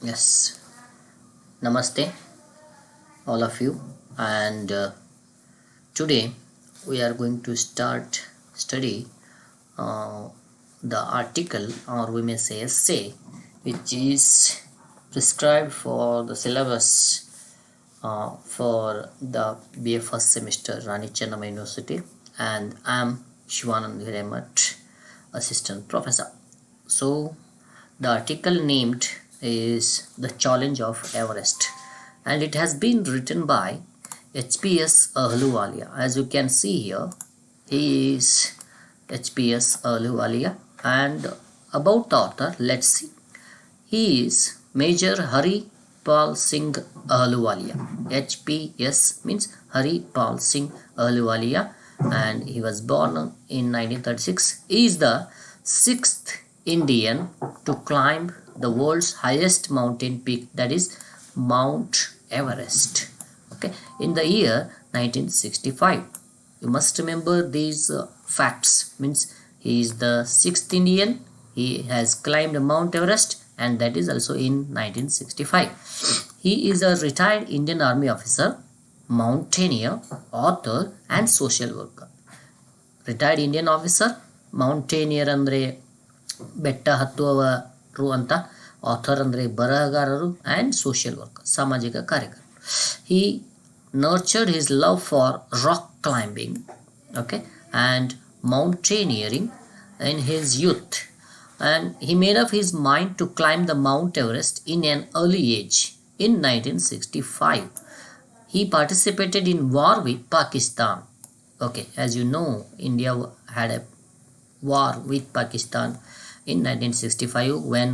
Yes, Namaste, all of you, and today we are going to start study uh, the article, or we may say essay, which is prescribed for the syllabus for the BA first semester, Rani Chennamma University, and I am Shivanand Hiremat, Assistant Professor. So, the article named is The Challenge of Everest, and it has been written by HPS Ahluwalia. As you can see here, he is HPS Ahluwalia, and about the author, let's see. He is Major Hari Pal Singh Ahluwalia. HPS means Hari Pal Singh Ahluwalia, and he was born in 1936. He is the sixth Indian to climb the world's highest mountain peak, that is Mount Everest. Okay, in the year 1965. You must remember these facts. Means he is the sixth Indian. He has climbed Mount Everest, and that is also in 1965. He is a retired Indian Army officer, mountaineer, author, and social worker. Retired Indian officer, mountaineer ಅಂದ್ರೆ ಬೆಟ್ಟ ಹತ್ತುವವರು ಅಂತ, author ಅಂದರೆ ಬರಹಗಾರರು, and social worker ಸಾಮಾಜಿಕ ಕಾರ್ಯಕರ್ತರು. He nurtured his love for rock climbing, okay, and mountaineering in his youth, and he made up his mind to climb the Mount Everest in an early age in 1965. He participated in war with Pakistan. Okay, as you know, India had a war with Pakistan in 1965 when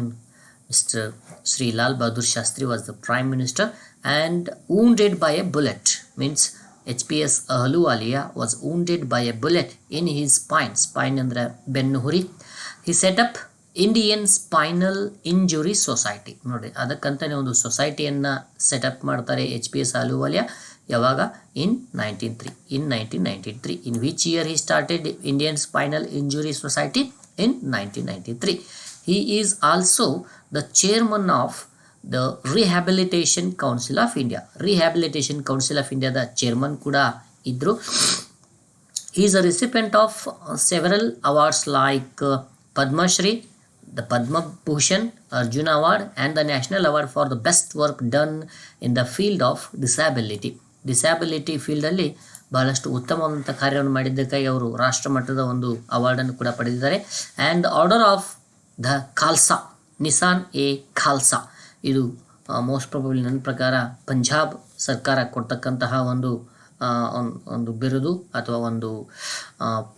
Mr. Sri Lal Bahadur Shastri was the Prime Minister and wounded by a bullet. Means HPS Ahluwalia was wounded by a bullet in his spine. Spine andre ಬೆನ್ನುಹುರಿ. He set up Indian Spinal Injury Society. ನೋಡಿ, ಅದಕ್ಕಂತಾನೆ ಒಂದು ಸೊಸೈಟಿಯನ್ನು setup ಮಾಡ್ತಾರೆ HPS Ahluwalia. ಯಾವಾಗ? in 1993. In which year he started Indian Spinal Injury Society? In 1993. He is also the chairman of the Rehabilitation Council of India. Rehabilitation Council of India the chairman ಕೂಡ ಇದ್ರು. He is a recipient of several awards like Padma Shri, the Padma Bhushan, Arjuna Award, and the National Award for the best work done in the field of disability. Disability ಫೀಲ್ಡಲ್ಲಿ ಬಹಳಷ್ಟು ಉತ್ತಮವಾದಂಥ ಕಾರ್ಯವನ್ನು ಮಾಡಿದ್ದಕ್ಕಾಗಿ ಅವರು ರಾಷ್ಟ್ರಮಟ್ಟದ ಒಂದು ಅವಾರ್ಡನ್ನು ಕೂಡ ಪಡೆದಿದ್ದಾರೆ. And order of the Khalsa, Nissan A Khalsa, ಇದು ಮೋಸ್ಟ್ ಪ್ರಾಬಬ್ಲಿ ನನ್ನ ಪ್ರಕಾರ ಪಂಜಾಬ್ ಸರ್ಕಾರ ಕೊಡ್ತಕ್ಕಂತಹ ಒಂದು ಬಿರುದು ಅಥವಾ ಒಂದು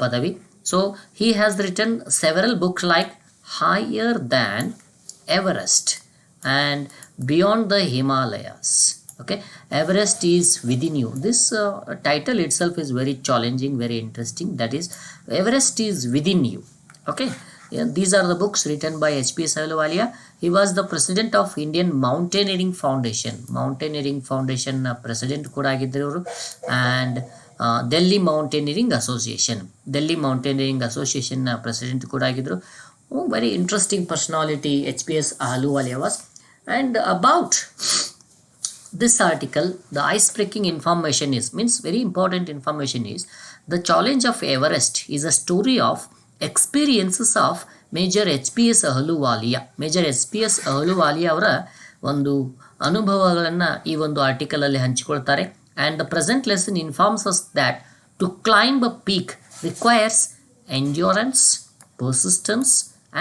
ಪದವಿ. So he has written several books like higher than Everest and beyond the Himalayas. Okay, Everest is within you. This title itself is very challenging, very interesting. That is, Everest is within you. Okay, these are the books written by HPS Ahluwalia. He was the president of Indian Mountaineering Foundation. Mountaineering Foundation president ಕೂಡ ಆಗಿದ್ದರು ಅವರು. And Delhi Mountaineering Association. Delhi Mountaineering Association president ಕೂಡ ಆಗಿದ್ದರು. Very interesting personality HPS Ahluwalia was. And about this article, the ice-breaking information means very important information is, the challenge of Everest is a story of experiences of Major HPS Ahluwalia. Major HPS Ahluwalia ಅವರ ಒಂದು ಅನುಭವಗಳನ್ನು ಈ ಒಂದು ಆರ್ಟಿಕಲಲ್ಲಿ ಹಂಚಿಕೊಳ್ತಾರೆ. And the present lesson informs us that to climb a peak requires endurance, persistence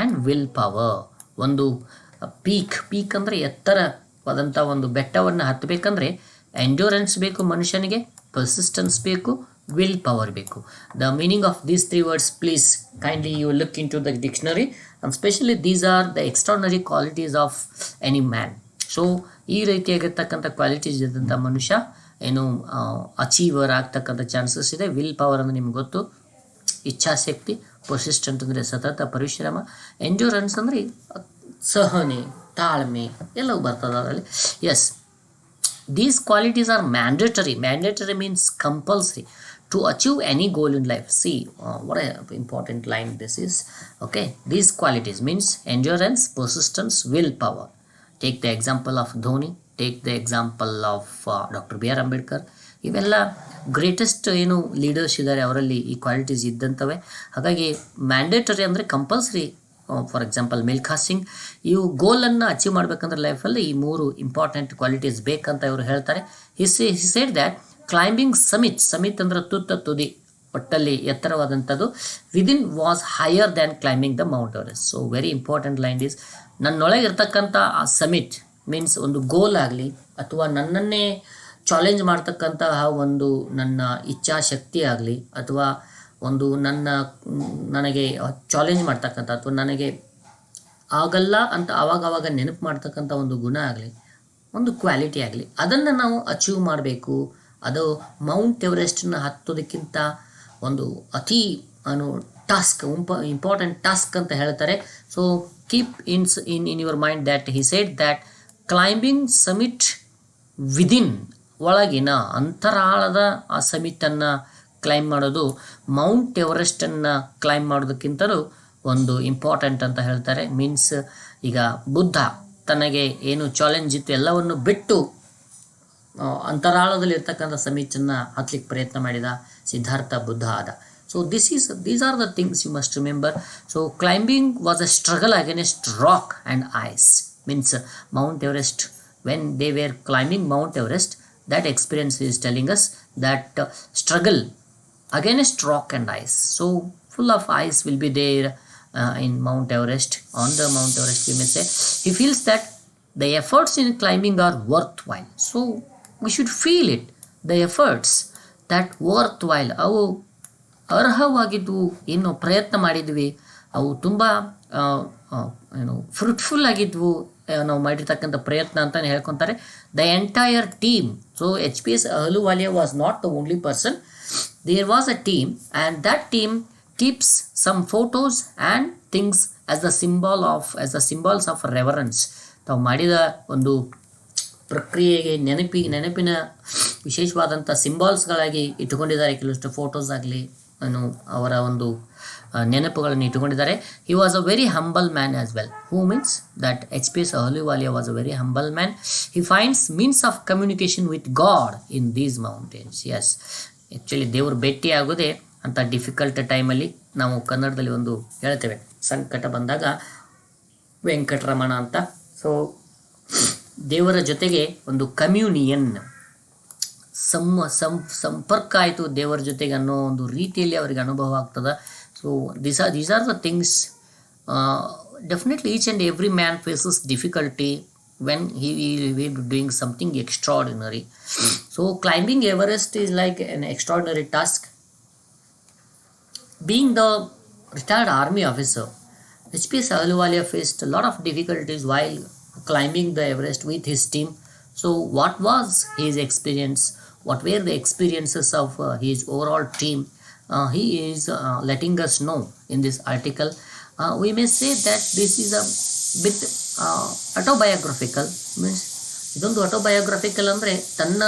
and willpower. ಒಂದು peak ಅಂದರೆ ಎತ್ತರವಾದಂಥ ಒಂದು ಬೆಟ್ಟವನ್ನು ಹತ್ತಬೇಕಂದ್ರೆ endurance ಬೇಕು ಮನುಷ್ಯನಿಗೆ, ಪರ್ಸಿಸ್ಟೆನ್ಸ್ ಬೇಕು, ವಿಲ್ ಪವರ್ ಬೇಕು. The meaning of these three words please kindly you look into the dictionary, and specially these are the extraordinary qualities of any man. So ಈ ರೀತಿಯಾಗಿರ್ತಕ್ಕಂಥ ಕ್ವಾಲಿಟೀಸ್ ಇದ್ದಂಥ ಮನುಷ್ಯ ಏನು ಅಚೀವರ್ ಆಗ್ತಕ್ಕಂಥ ಚಾನ್ಸಸ್ ಇದೆ. Will power ಅಂದರೆ ನಿಮ್ಗೆ ಗೊತ್ತು, ಇಚ್ಛಾಶಕ್ತಿ. ಪರ್ಸಿಸ್ಟೆಂಟ್ ಅಂದರೆ ಸತತ ಪರಿಶ್ರಮ. ಎಂಡ್ಯೂರೆನ್ಸ್ ಅಂದರೆ ಸಹನೆ, ತಾಳ್ಮೆ ಎಲ್ಲವೂ ಬರ್ತದೆ ಅದರಲ್ಲಿ. Yes, these qualities are mandatory. Mandatory means compulsory to achieve any goal in life. See what an important line this is. Okay, these qualities means endurance, persistence, willpower. Take the example of Dhoni, take the example of doctor B R Ambedkar. ಇವೆಲ್ಲ greatest ಏನು leaders ಇದ್ದಾರೆ, ಅವರಲ್ಲಿ ಈ qualities ಇದ್ದಂಥವೆ. ಹಾಗಾಗಿ mandatory ಅಂದರೆ compulsory. For example Milkha Singh, ಇವು ಗೋಲನ್ನು achieve ಮಾಡಬೇಕಂದ್ರೆ ಲೈಫಲ್ಲಿ ಈ 3 ಇಂಪಾರ್ಟೆಂಟ್ ಕ್ವಾಲಿಟೀಸ್ ಬೇಕಂತ ಇವರು ಹೇಳ್ತಾರೆ. He said that climbing summit ಅಂದ್ರೆ ತುದಿ, ಒಟ್ಟಲ್ಲಿ ಎತ್ತರವಾದಂಥದ್ದು, within was higher than climbing the Mount Everest. So very important line is, ನನ್ನೊಳಗೆ ಇರ್ತಕ್ಕಂಥ ಆ ಸಮಿಟ್ ಮೀನ್ಸ್ ಒಂದು ಗೋಲ್ ಆಗಲಿ ಅಥವಾ ನನ್ನನ್ನೇ ಚಾಲೆಂಜ್ ಮಾಡ್ತಕ್ಕಂತಹ ಒಂದು ನನ್ನ ಇಚ್ಛಾಶಕ್ತಿ ಆಗಲಿ ಅಥವಾ ಒಂದು ನನಗೆ ಚಾಲೆಂಜ್ ಮಾಡ್ತಕ್ಕಂಥ ಅಥವಾ ನನಗೆ ಆಗಲ್ಲ ಅಂತ ಆವಾಗ ನೆನಪು ಮಾಡ್ತಕ್ಕಂಥ ಒಂದು ಗುಣ ಆಗಲಿ, ಒಂದು ಕ್ವಾಲಿಟಿ ಆಗಲಿ, ಅದನ್ನು ನಾವು ಅಚೀವ್ ಮಾಡಬೇಕು. ಅದು ಮೌಂಟ್ ಎವರೆಸ್ಟನ್ನು ಹತ್ತೋದಕ್ಕಿಂತ ಒಂದು ಅತಿ ಟಾಸ್ಕ್, ಇಂಪಾರ್ಟೆಂಟ್ ಟಾಸ್ಕ್ ಅಂತ ಹೇಳ್ತಾರೆ. So keep in your mind that he said that climbing summit within, ಒಳಗಿನ ಅಂತರಾಳದ ಆ ಸಮಿಟನ್ನು ಕ್ಲೈಮ್ ಮಾಡೋದು ಮೌಂಟ್ ಎವರೆಸ್ಟನ್ನು ಕ್ಲೈಮ್ ಮಾಡೋದಕ್ಕಿಂತಲೂ ಒಂದು ಇಂಪಾರ್ಟೆಂಟ್ ಅಂತ ಹೇಳ್ತಾರೆ. ಮೀನ್ಸ್ ಈಗ ಬುದ್ಧ ತನಗೆ ಏನು ಚಾಲೆಂಜ್ ಇತ್ತು ಎಲ್ಲವನ್ನು ಬಿಟ್ಟು ಅಂತರಾಳದಲ್ಲಿ ಇರ್ತಕ್ಕಂಥ ಸಮಿಟನ್ನು ಹತ್ತಲಿಕ್ಕೆ ಪ್ರಯತ್ನ ಮಾಡಿದ ಸಿದ್ಧಾರ್ಥ ಬುದ್ಧ ಆದ. So these are the things you must remember. So climbing was a struggle against rock and ice. Means Mount Everest, when they were climbing Mount Everest, that experience is telling us that struggle against rock and ice. So full of ice will be there in Mount Everest. On the Mount Everest, we may say, he feels that the efforts in climbing are worthwhile. So we should feel it, the efforts that worthwhile, ಅವು ಅರ್ಹವಾಗಿದ್ವು, ಏನು ಪ್ರಯತ್ನ ಮಾಡಿದ್ವಿ ಅವು ತುಂಬ fruitful ಆಗಿದ್ವು, ನಾವು ಮಾಡಿರ್ತಕ್ಕಂಥ ಪ್ರಯತ್ನ ಅಂತಲೇ ಹೇಳ್ಕೊತಾರೆ. The entire team. So HPS Ahluwalia was not the only person, there was a team and that team keeps some photos and things as the symbols of reverence. ತಾವು ಮಾಡಿದ ಒಂದು ಪ್ರಕ್ರಿಯೆಗೆ ನೆನಪಿನ ವಿಶೇಷವಾದಂಥ ಸಿಂಬಲ್ಸ್ಗಳಾಗಿ ಇಟ್ಟುಕೊಂಡಿದ್ದಾರೆ. ಕೆಲವಷ್ಟು ಫೋಟೋಸ್ ಆಗಲಿ ಅವರ ಒಂದು ನೆನಪುಗಳನ್ನು ಇಟ್ಟುಕೊಂಡಿದ್ದಾರೆ. He was a very humble man as well. Who means that HPS Ahluwalia was a very humble man. He finds means of communication with God in these mountains. Yes, actually ದೇವರು ಭೇಟಿ ಆಗೋದೇ ಅಂಥ ಡಿಫಿಕಲ್ಟ್ ಟೈಮಲ್ಲಿ. ನಾವು ಕನ್ನಡದಲ್ಲಿ ಒಂದು ಹೇಳ್ತೇವೆ, ಸಂಕಟ ಬಂದಾಗ ವೆಂಕಟರಮಣ ಅಂತ. ಸೊ ದೇವರ ಜೊತೆಗೆ ಒಂದು ಕಮ್ಯೂನಿಯನ್, ಸಂಪರ್ಕ ಆಯಿತು ದೇವರ ಜೊತೆಗೆ ಅನ್ನೋ ಒಂದು ರೀತಿಯಲ್ಲಿ ಅವರಿಗೆ ಅನುಭವ ಆಗ್ತದೆ. So these are the things. Definitely each and every man faces difficulty when he will be doing something extraordinary. So climbing Everest is like an extraordinary task. Being the retired army officer, HPS Ahluwalia faced a lot of difficulties while climbing the Everest with his team. So what was his experience? What were the experiences of his overall team? He is letting us know in this article. We may say that this is a bit autobiographical. Means ಇದೊಂದು ಆಟೋಬಯೋಗ್ರಫಿಕಲ್ ಅಂದರೆ ತನ್ನ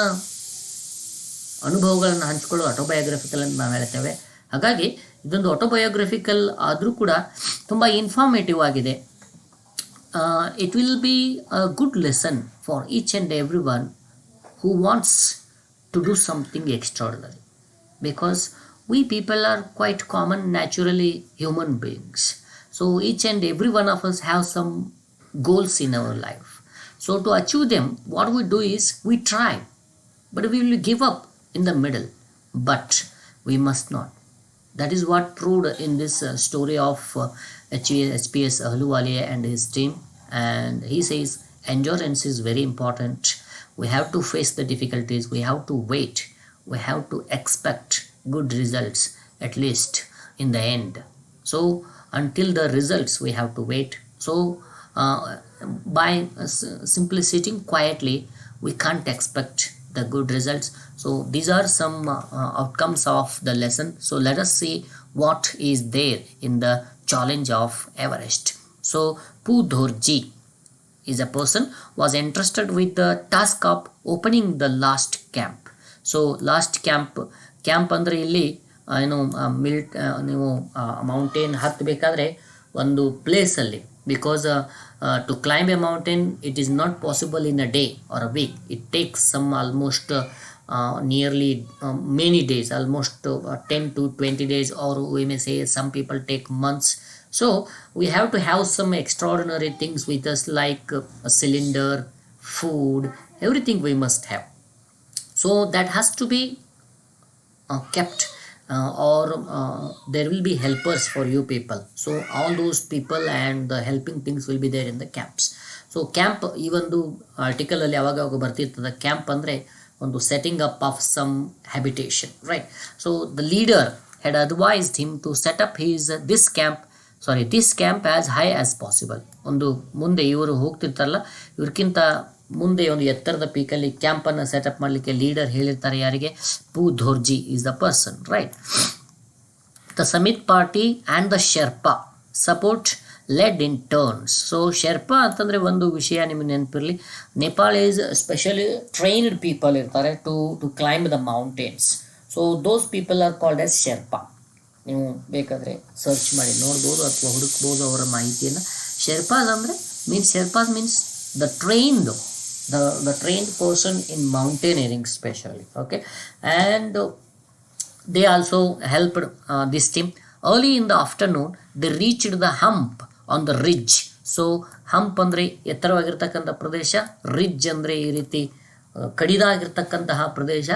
ಅನುಭವಗಳನ್ನು ಹಂಚಿಕೊಳ್ಳೋ ಆಟೋಬಯೋಗ್ರಫಿಕಲ್ ಅಂತ ನಾವು ಹೇಳ್ತೇವೆ. ಹಾಗಾಗಿ ಇದೊಂದು ಆಟೋಬಯೋಗ್ರಫಿಕಲ್ ಆದರೂ ಕೂಡ ತುಂಬ ಇನ್ಫಾರ್ಮೇಟಿವ್ ಆಗಿದೆ. It will be a good lesson for each and every one who wants to do something extraordinary, because we people are quite common, naturally human beings. So each and every one of us have some goals in our life. So to achieve them, what we do is we try, but we will give up in the middle. But we must not. That is what proved in this story of HPS Ahluwalia and his team. And he says endurance is very important. We have to face the difficulties, we have to wait, we have to expect good results at least in the end. So until the results we have to wait. So by simply sitting quietly we can't expect the good results. So these are some outcomes of the lesson. So let us see what is there in the challenge of Everest. So Phu Dhorji is a person was entrusted with the task of opening the last camp. So last camp ಅಂದರೆ ಇಲ್ಲಿ ನೀವು mountain ಹತ್ತಬೇಕಾದ್ರೆ ಒಂದು ಪ್ಲೇಸಲ್ಲಿ because to climb a mountain it is not possible in a day or a week. It takes some almost nearly many days, almost 10 to 20 days, or we may say some people take months. So we have to have some extraordinary things with us, like a cylinder, food, everything we must have. So that has to be kept, or there will be helpers for you people. So all those people and the helping things will be there in the camps. So camp, ಈ ಒಂದು article ಅಲ್ಲಿ ಯಾವಾಗ ಬರ್ತಿರ್ತದೆ, camp ಅಂದ್ರೆ ಒಂದು setting up of some habitation, right? So the leader had advised him to set up this camp as high as possible. ಒಂದು ಮುಂದೆ ಇವರು ಹೋಗ್ತಿರ್ತಾರಲ್ಲ, ಇವ್ರಕ್ಕಿಂತ ಮುಂದೆ ಒಂದು ಎತ್ತರದ ಪೀಕಲ್ಲಿ ಕ್ಯಾಂಪನ್ನು ಸೆಟಪ್ ಮಾಡಲಿಕ್ಕೆ ಲೀಡರ್ ಹೇಳಿರ್ತಾರೆ. ಯಾರಿಗೆ? Phu Dorji is the person, right? The summit party and the Sherpa support led in turns. So Sherpa ಅಂತಂದರೆ ಒಂದು ವಿಷಯ ನಿಮಗೆ ನೆನಪಿರಲಿ, Nepal is specially trained people ಇರ್ತಾರೆ to climb the mountains. So those people are called as Sherpa. ನೀವು ಬೇಕಾದರೆ ಸರ್ಚ್ ಮಾಡಿ ನೋಡ್ಬೋದು ಅಥವಾ ಹುಡುಕ್ಬೋದು ಅವರ ಮಾಹಿತಿಯನ್ನು. ಶೆರ್ಪಾಸ್ ಅಂದರೆ ಶೆರ್ಪಾಸ್ means the trained person in mountaineering specially, okay? And they also helped this team. Early in the afternoon they reached the hump on the ridge. So hump ಅಂದ್ರೆ ಎತ್ತರವಾಗಿರ್ತಕ್ಕಂಥ ಪ್ರದೇಶ, ridge ಅಂದರೆ ಈ ರೀತಿ ಕಡಿದಾಗಿರ್ತಕ್ಕಂತಹ ಪ್ರದೇಶ.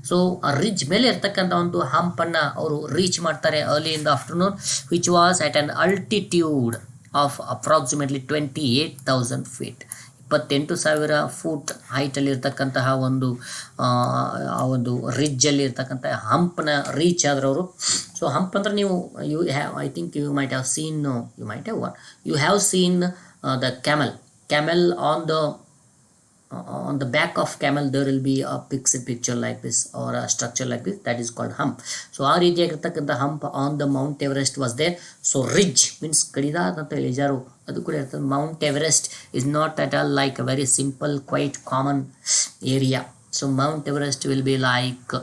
ಸೊ ಆ ರಿಡ್ಜ್ ಮೇಲೆ ಇರ್ತಕ್ಕಂಥ ಒಂದು ಹಂಪನ್ನು ಅವರು ರೀಚ್ ಮಾಡ್ತಾರೆ early in the afternoon, which was at an altitude of approximately 28,000 feet. 28,000 foot ಹೈಟಲ್ಲಿ ಇರ್ತಕ್ಕಂತಹ ಒಂದು ರಿಡ್ಜಲ್ಲಿ ಇರ್ತಕ್ಕಂಥ ಹಂಪ್ನ ರೀಚ್ ಆದ್ರೆ ಅವರು. ಸೊ ಹಂಪ್ ಅಂದ್ರೆ ನೀವು I think you might have seen the camel on the back of camel there will be a picture like this, or a structure like this, that is called hump. So ಆ ರೀತಿಯಾಗಿರ್ತಕ್ಕಂಥ hump on the Mount Everest was there. So ridge means ಕಡಿದಾದಂಥ ಇಳಿಜಾರು ಅದು ಕೂಡ ಇರ್ತದೆ. Mount Everest is not at all like a very simple, quite common area. So Mount Everest will be like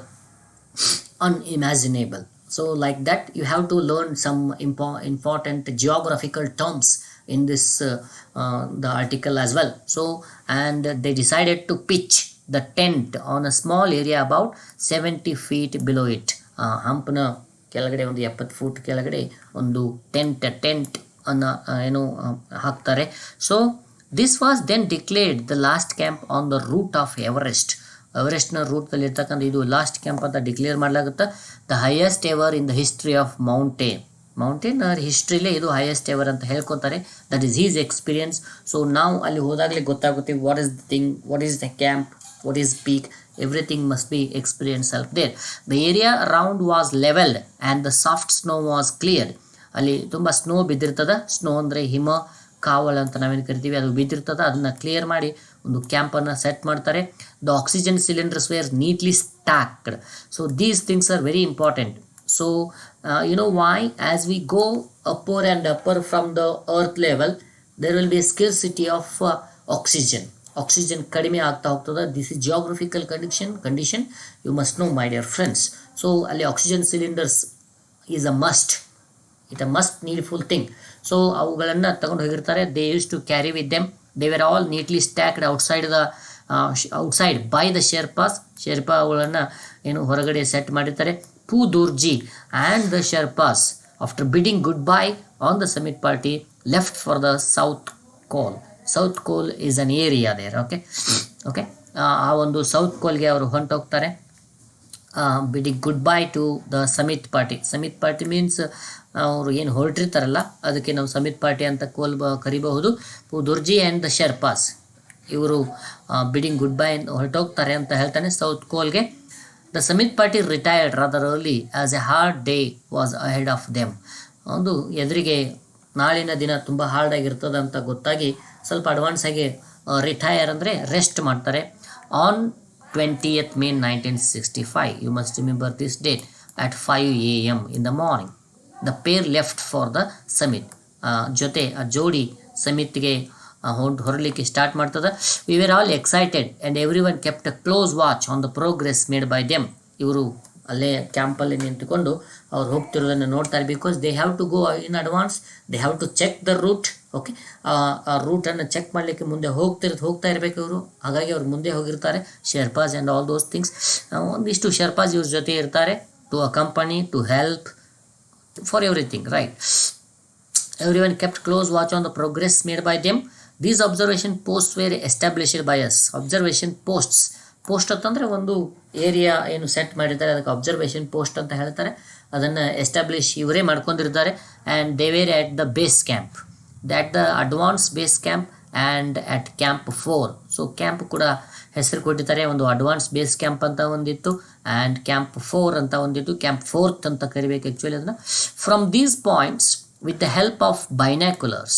unimaginable. So like that you have to learn some important geographical terms in this the article as well. So and they decided to pitch the tent on a small area about 70 feet below it. ಹಂಪ್ನ ಕೆಳಗಡೆ ಒಂದು 70 foot ಕೆಳಗಡೆ ಒಂದು tent ಅನ್ನು ಹಾಕ್ತಾರೆ. So this was then declared the last camp on the route of ಎವರೆಸ್ಟ್ನ ರೂಟ್ದಲ್ಲಿ ಇರ್ತಕ್ಕಂಥ ಇದು ಲಾಸ್ಟ್ ಕ್ಯಾಂಪ್ ಅಂತ ಡಿಕ್ಲೇರ್ ಮಾಡಲಾಗುತ್ತೆ. The highest ever in the history of mountain ಹಿಸ್ಟ್ರಿಲೇ ಇದು ಹೈಯೆಸ್ಟ್ ಎವರ್ ಅಂತ ಹೇಳ್ಕೊತಾರೆ. That is his experience. So ನಾವು ಅಲ್ಲಿ ಹೋದಾಗಲೇ ಗೊತ್ತಾಗುತ್ತೆ what is the thing, what is the camp, what is peak, everything must be experienced out there. The area around was leveled and the soft snow was cleared. ಅಲ್ಲಿ ತುಂಬ snow ಬಿದ್ದಿರ್ತದ. Snow ಅಂದರೆ ಹಿಮ, ಕಾವಲ್ ಅಂತ ನಾವೇನು ಕರಿತೀವಿ, ಅದು ಬಿದ್ದಿರ್ತದ. ಅದನ್ನು ಕ್ಲಿಯರ್ ಮಾಡಿ ಒಂದು ಕ್ಯಾಂಪನ್ನು ಸೆಟ್ ಮಾಡ್ತಾರೆ. The oxygen cylinders were neatly stacked. So these things are very important. So you know why? As we go upper and upper from the earth level, there will be a scarcity of oxygen ಕಡಿಮೆ ಆಗ್ತಾ ಹೋಗ್ತದೆ. This is geographical condition you must know my dear friends. So ಅಲ್ಲಿ oxygen cylinders is a must needful thing. So ಅವುಗಳನ್ನು ತಗೊಂಡು ಹೋಗಿರ್ತಾರೆ. They use to carry with them. They were all neatly stacked outside by the ಶೆರ್ಪಾಗಳನ್ನು ಹೊರಗಡೆ set ಮಾಡಿರ್ತಾರೆ. Poo Dorji and the Sherpas, after bidding goodbye on the summit party, left for the South Col. South Col is an area there, okay. ಆ ಒಂದು south ಕೋಲ್ಗೆ ಅವರು ಹೊಂಟೋಗ್ತಾರೆ. Bidding goodbye to the summit party means ಅವರು ಏನು ಹೊರಟಿರ್ತಾರಲ್ಲ ಅದಕ್ಕೆ ನಾವು ಸಮಿತ್ party ಅಂತ ಕರಿಬಹುದು. ಪೂ ದುರ್ಜಿ ಆ್ಯಂಡ್ ದ ಶೆರ್ಪಾಸ್ ಇವರು ಬಿಡಿಂಗ್ ಗುಡ್ ಬೈ ಹೊರಟೋಗ್ತಾರೆ ಅಂತ ಹೇಳ್ತಾನೆ south ಕೋಲ್ಗೆ. The Summit party retired rather early as a hard day was ahead of them. ಒಂದು ಎದುರಿಗೆ ನಾಳಿನ ದಿನ ತುಂಬ ಹಾರ್ಡ್ ಆಗಿರ್ತದೆ ಅಂತ ಗೊತ್ತಾಗಿ ಸ್ವಲ್ಪ ಅಡ್ವಾನ್ಸ್ ಆಗಿ ರಿಟೈರ್ ಅಂದರೆ ರೆಸ್ಟ್ ಮಾಡ್ತಾರೆ. On 20th May 1965, you must remember this date, at 5 AM in the morning, the pair left for the summit. ಜೋಡಿ ಸಮಿತ್ಗೆ ಹೊರಲಿಕ್ಕೆ ಸ್ಟಾರ್ಟ್ ಮಾಡ್ತದೆ. We were all excited and everyone kept a close watch on the progress made by them. ಇವರು ಅಲ್ಲೇ ಕ್ಯಾಂಪಲ್ಲಿ ನಿಂತುಕೊಂಡು ಅವ್ರು ಹೋಗ್ತಿರೋದನ್ನು ನೋಡ್ತಾರೆ. Because they have to go in advance, they have to check the route. Okay, ಆ ರೂಟನ್ನು check ಮಾಡಲಿಕ್ಕೆ ಮುಂದೆ ಹೋಗ್ತಾ ಇರಬೇಕು ಇವರು. ಹಾಗಾಗಿ ಅವ್ರು ಮುಂದೆ ಹೋಗಿರ್ತಾರೆ. Sherpas and all those things, ಒಂದಿಷ್ಟು ಶೆರ್ಪಾಸ್ ಇವ್ರ ಜೊತೆ ಇರ್ತಾರೆ, to accompany, to help for everything, right. Everyone kept close watch on the progress made by them. These observation posts were established by us. Observation posts, post ಅಂತಂದರೆ ಒಂದು area ಏನು set ಮಾಡಿರ್ತಾರೆ, ಅದಕ್ಕೆ observation post ಅಂತ ಹೇಳ್ತಾರೆ. ಅದನ್ನು establish ಇವರೇ ಮಾಡ್ಕೊಂಡಿರ್ತಾರೆ. And they were at the base camp, that the advance base camp and at camp 4. So camp ಕೂಡ ಹೆಸರು ಕೊಟ್ಟಿದ್ದಾರೆ. ಒಂದು ಅಡ್ವಾನ್ಸ್ ಬೇಸ್ ಕ್ಯಾಂಪ್ ಅಂತ ಒಂದಿತ್ತು, ಆ್ಯಂಡ್ ಕ್ಯಾಂಪ್ 4 ಅಂತ ಒಂದಿತ್ತು. ಕ್ಯಾಂಪ್ 4th ಅಂತ ಕರಿಬೇಕು ಆ್ಯಕ್ಚುಲಿ ಅದನ್ನು. From these points, with the help of binoculars,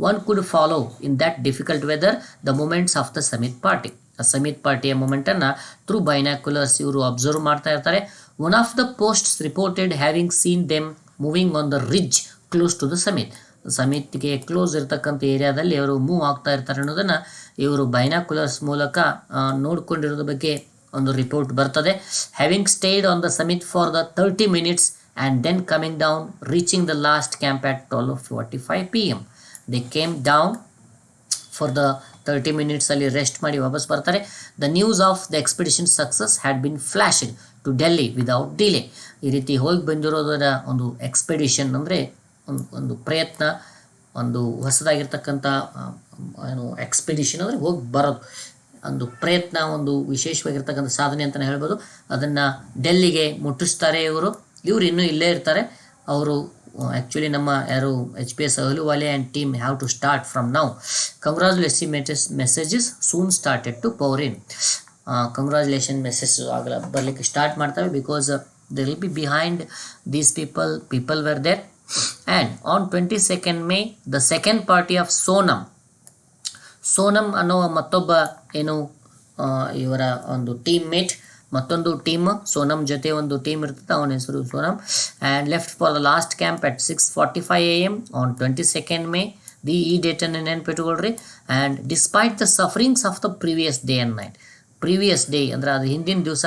one could follow in that difficult weather the movements of the summit party. Summit ಪಾರ್ಟಿಯ ಮೂಮೆಂಟನ್ನು ಥ್ರೂ ಬೈನಾಕ್ಯುಲರ್ಸ್ ಇವರು ಅಬ್ಸರ್ವ್ ಮಾಡ್ತಾ ಇರ್ತಾರೆ. One of the posts reported having seen them moving on the ridge close to the summit. ಸಮಿತ್ಗೆ close ಇರ್ತಕ್ಕಂಥ ಏರಿಯಾದಲ್ಲಿ ಅವರು move ಆಗ್ತಾ ಇರ್ತಾರೆ ಅನ್ನೋದನ್ನು ಇವರು ಬೈನಾಕ್ಯುಲರ್ಸ್ ಮೂಲಕ ನೋಡ್ಕೊಂಡಿರೋದ್ರ ಬಗ್ಗೆ ಒಂದು ರಿಪೋರ್ಟ್ ಬರ್ತದೆ. Having stayed on the Samit for the 30 minutes and then coming down, reaching the last camp at 12:45 p.m. They came down for the 30 minutes ಅಲ್ಲಿ ರೆಸ್ಟ್ ಮಾಡಿ ವಾಪಸ್ ಬರ್ತಾರೆ. The news of the expedition success had been flashed to Delhi without delay. ಈ ರೀತಿ ಹೋಗಿ ಬಂದಿರೋದರ ಒಂದು expedition ಅಂದರೆ ಒಂದು ಪ್ರಯತ್ನ, ಒಂದು ಹೊಸದಾಗಿರ್ತಕ್ಕಂಥ ಏನು ಎಕ್ಸ್ಪೆಡಿಷನ್ ಅಂದರೆ ಹೋಗಿ ಬರೋದು, ಒಂದು ಪ್ರಯತ್ನ, ಒಂದು ವಿಶೇಷವಾಗಿರ್ತಕ್ಕಂಥ ಸಾಧನೆ ಅಂತಲೇ ಹೇಳ್ಬೋದು. ಅದನ್ನು ಡೆಲ್ಲಿಗೆ ಮುಟ್ಟಿಸ್ತಾರೆ ಇವರು ಇನ್ನೂ ಇಲ್ಲೇ ಇರ್ತಾರೆ. ಅವರು ಆ್ಯಕ್ಚುಲಿ ನಮ್ಮ ಯಾರು HPS Ahluwalia and team have to start from now. Congratulation messages soon started to pour in. Congratulation message ಆಗಲ್ಲ ಬರಲಿಕ್ಕೆ ಸ್ಟಾರ್ಟ್ ಮಾಡ್ತವೆ. Because they will be behind these people were there. And on 22nd May the second party of Sonam ಅನ್ನೋ ಮತ್ತೊಬ್ಬ ಏನು ಇವರ ಒಂದು teammate, ಮತ್ತೊಂದು team Sonam ಜೊತೆ ಒಂದು ಟೀಮ್ ಇರ್ತದೆ, ಅವನ ಹೆಸರು Sonam. And left for the last camp at 6:45 AM on 22nd May. ಈ ಡೇಟನ್ನು ನೆನಪಿಟ್ಕೊಳ್ರಿ. And despite the sufferings of the previous day and night. Previous day ಅಂದರೆ ಅದು ಹಿಂದಿನ ದಿವಸ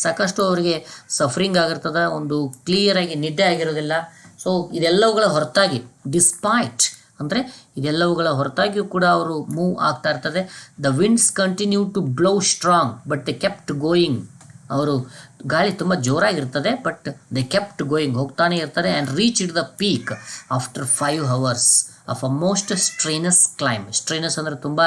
ಸಾಕಷ್ಟು ಅವರಿಗೆ ಸಫರಿಂಗ್ ಆಗಿರ್ತದೆ, ಒಂದು ಕ್ಲಿಯರಾಗಿ ನಿದ್ದೆ ಆಗಿರೋದಿಲ್ಲ. ಸೊ ಇದೆಲ್ಲವುಗಳ ಹೊರತಾಗಿ, ಡಿಸ್ಪೈಟ್ ಅಂದರೆ ಇದೆಲ್ಲವುಗಳ ಹೊರತಾಗಿಯೂ ಕೂಡ ಅವರು ಮೂವ್ ಆಗ್ತಾ ಇರ್ತದೆ. The winds continue to blow strong but they kept going. ಅವರು ಗಾಳಿ ತುಂಬ ಜೋರಾಗಿರ್ತದೆ, ಬಟ್ ದೆ ಕೆಪ್ಟ್ ಗೋಯಿಂಗ್, ಹೋಗ್ತಾನೆ ಇರ್ತಾರೆ. And reached the peak after 5 hours of a most strenuous climb. Strenuous ಅಂದರೆ ತುಂಬ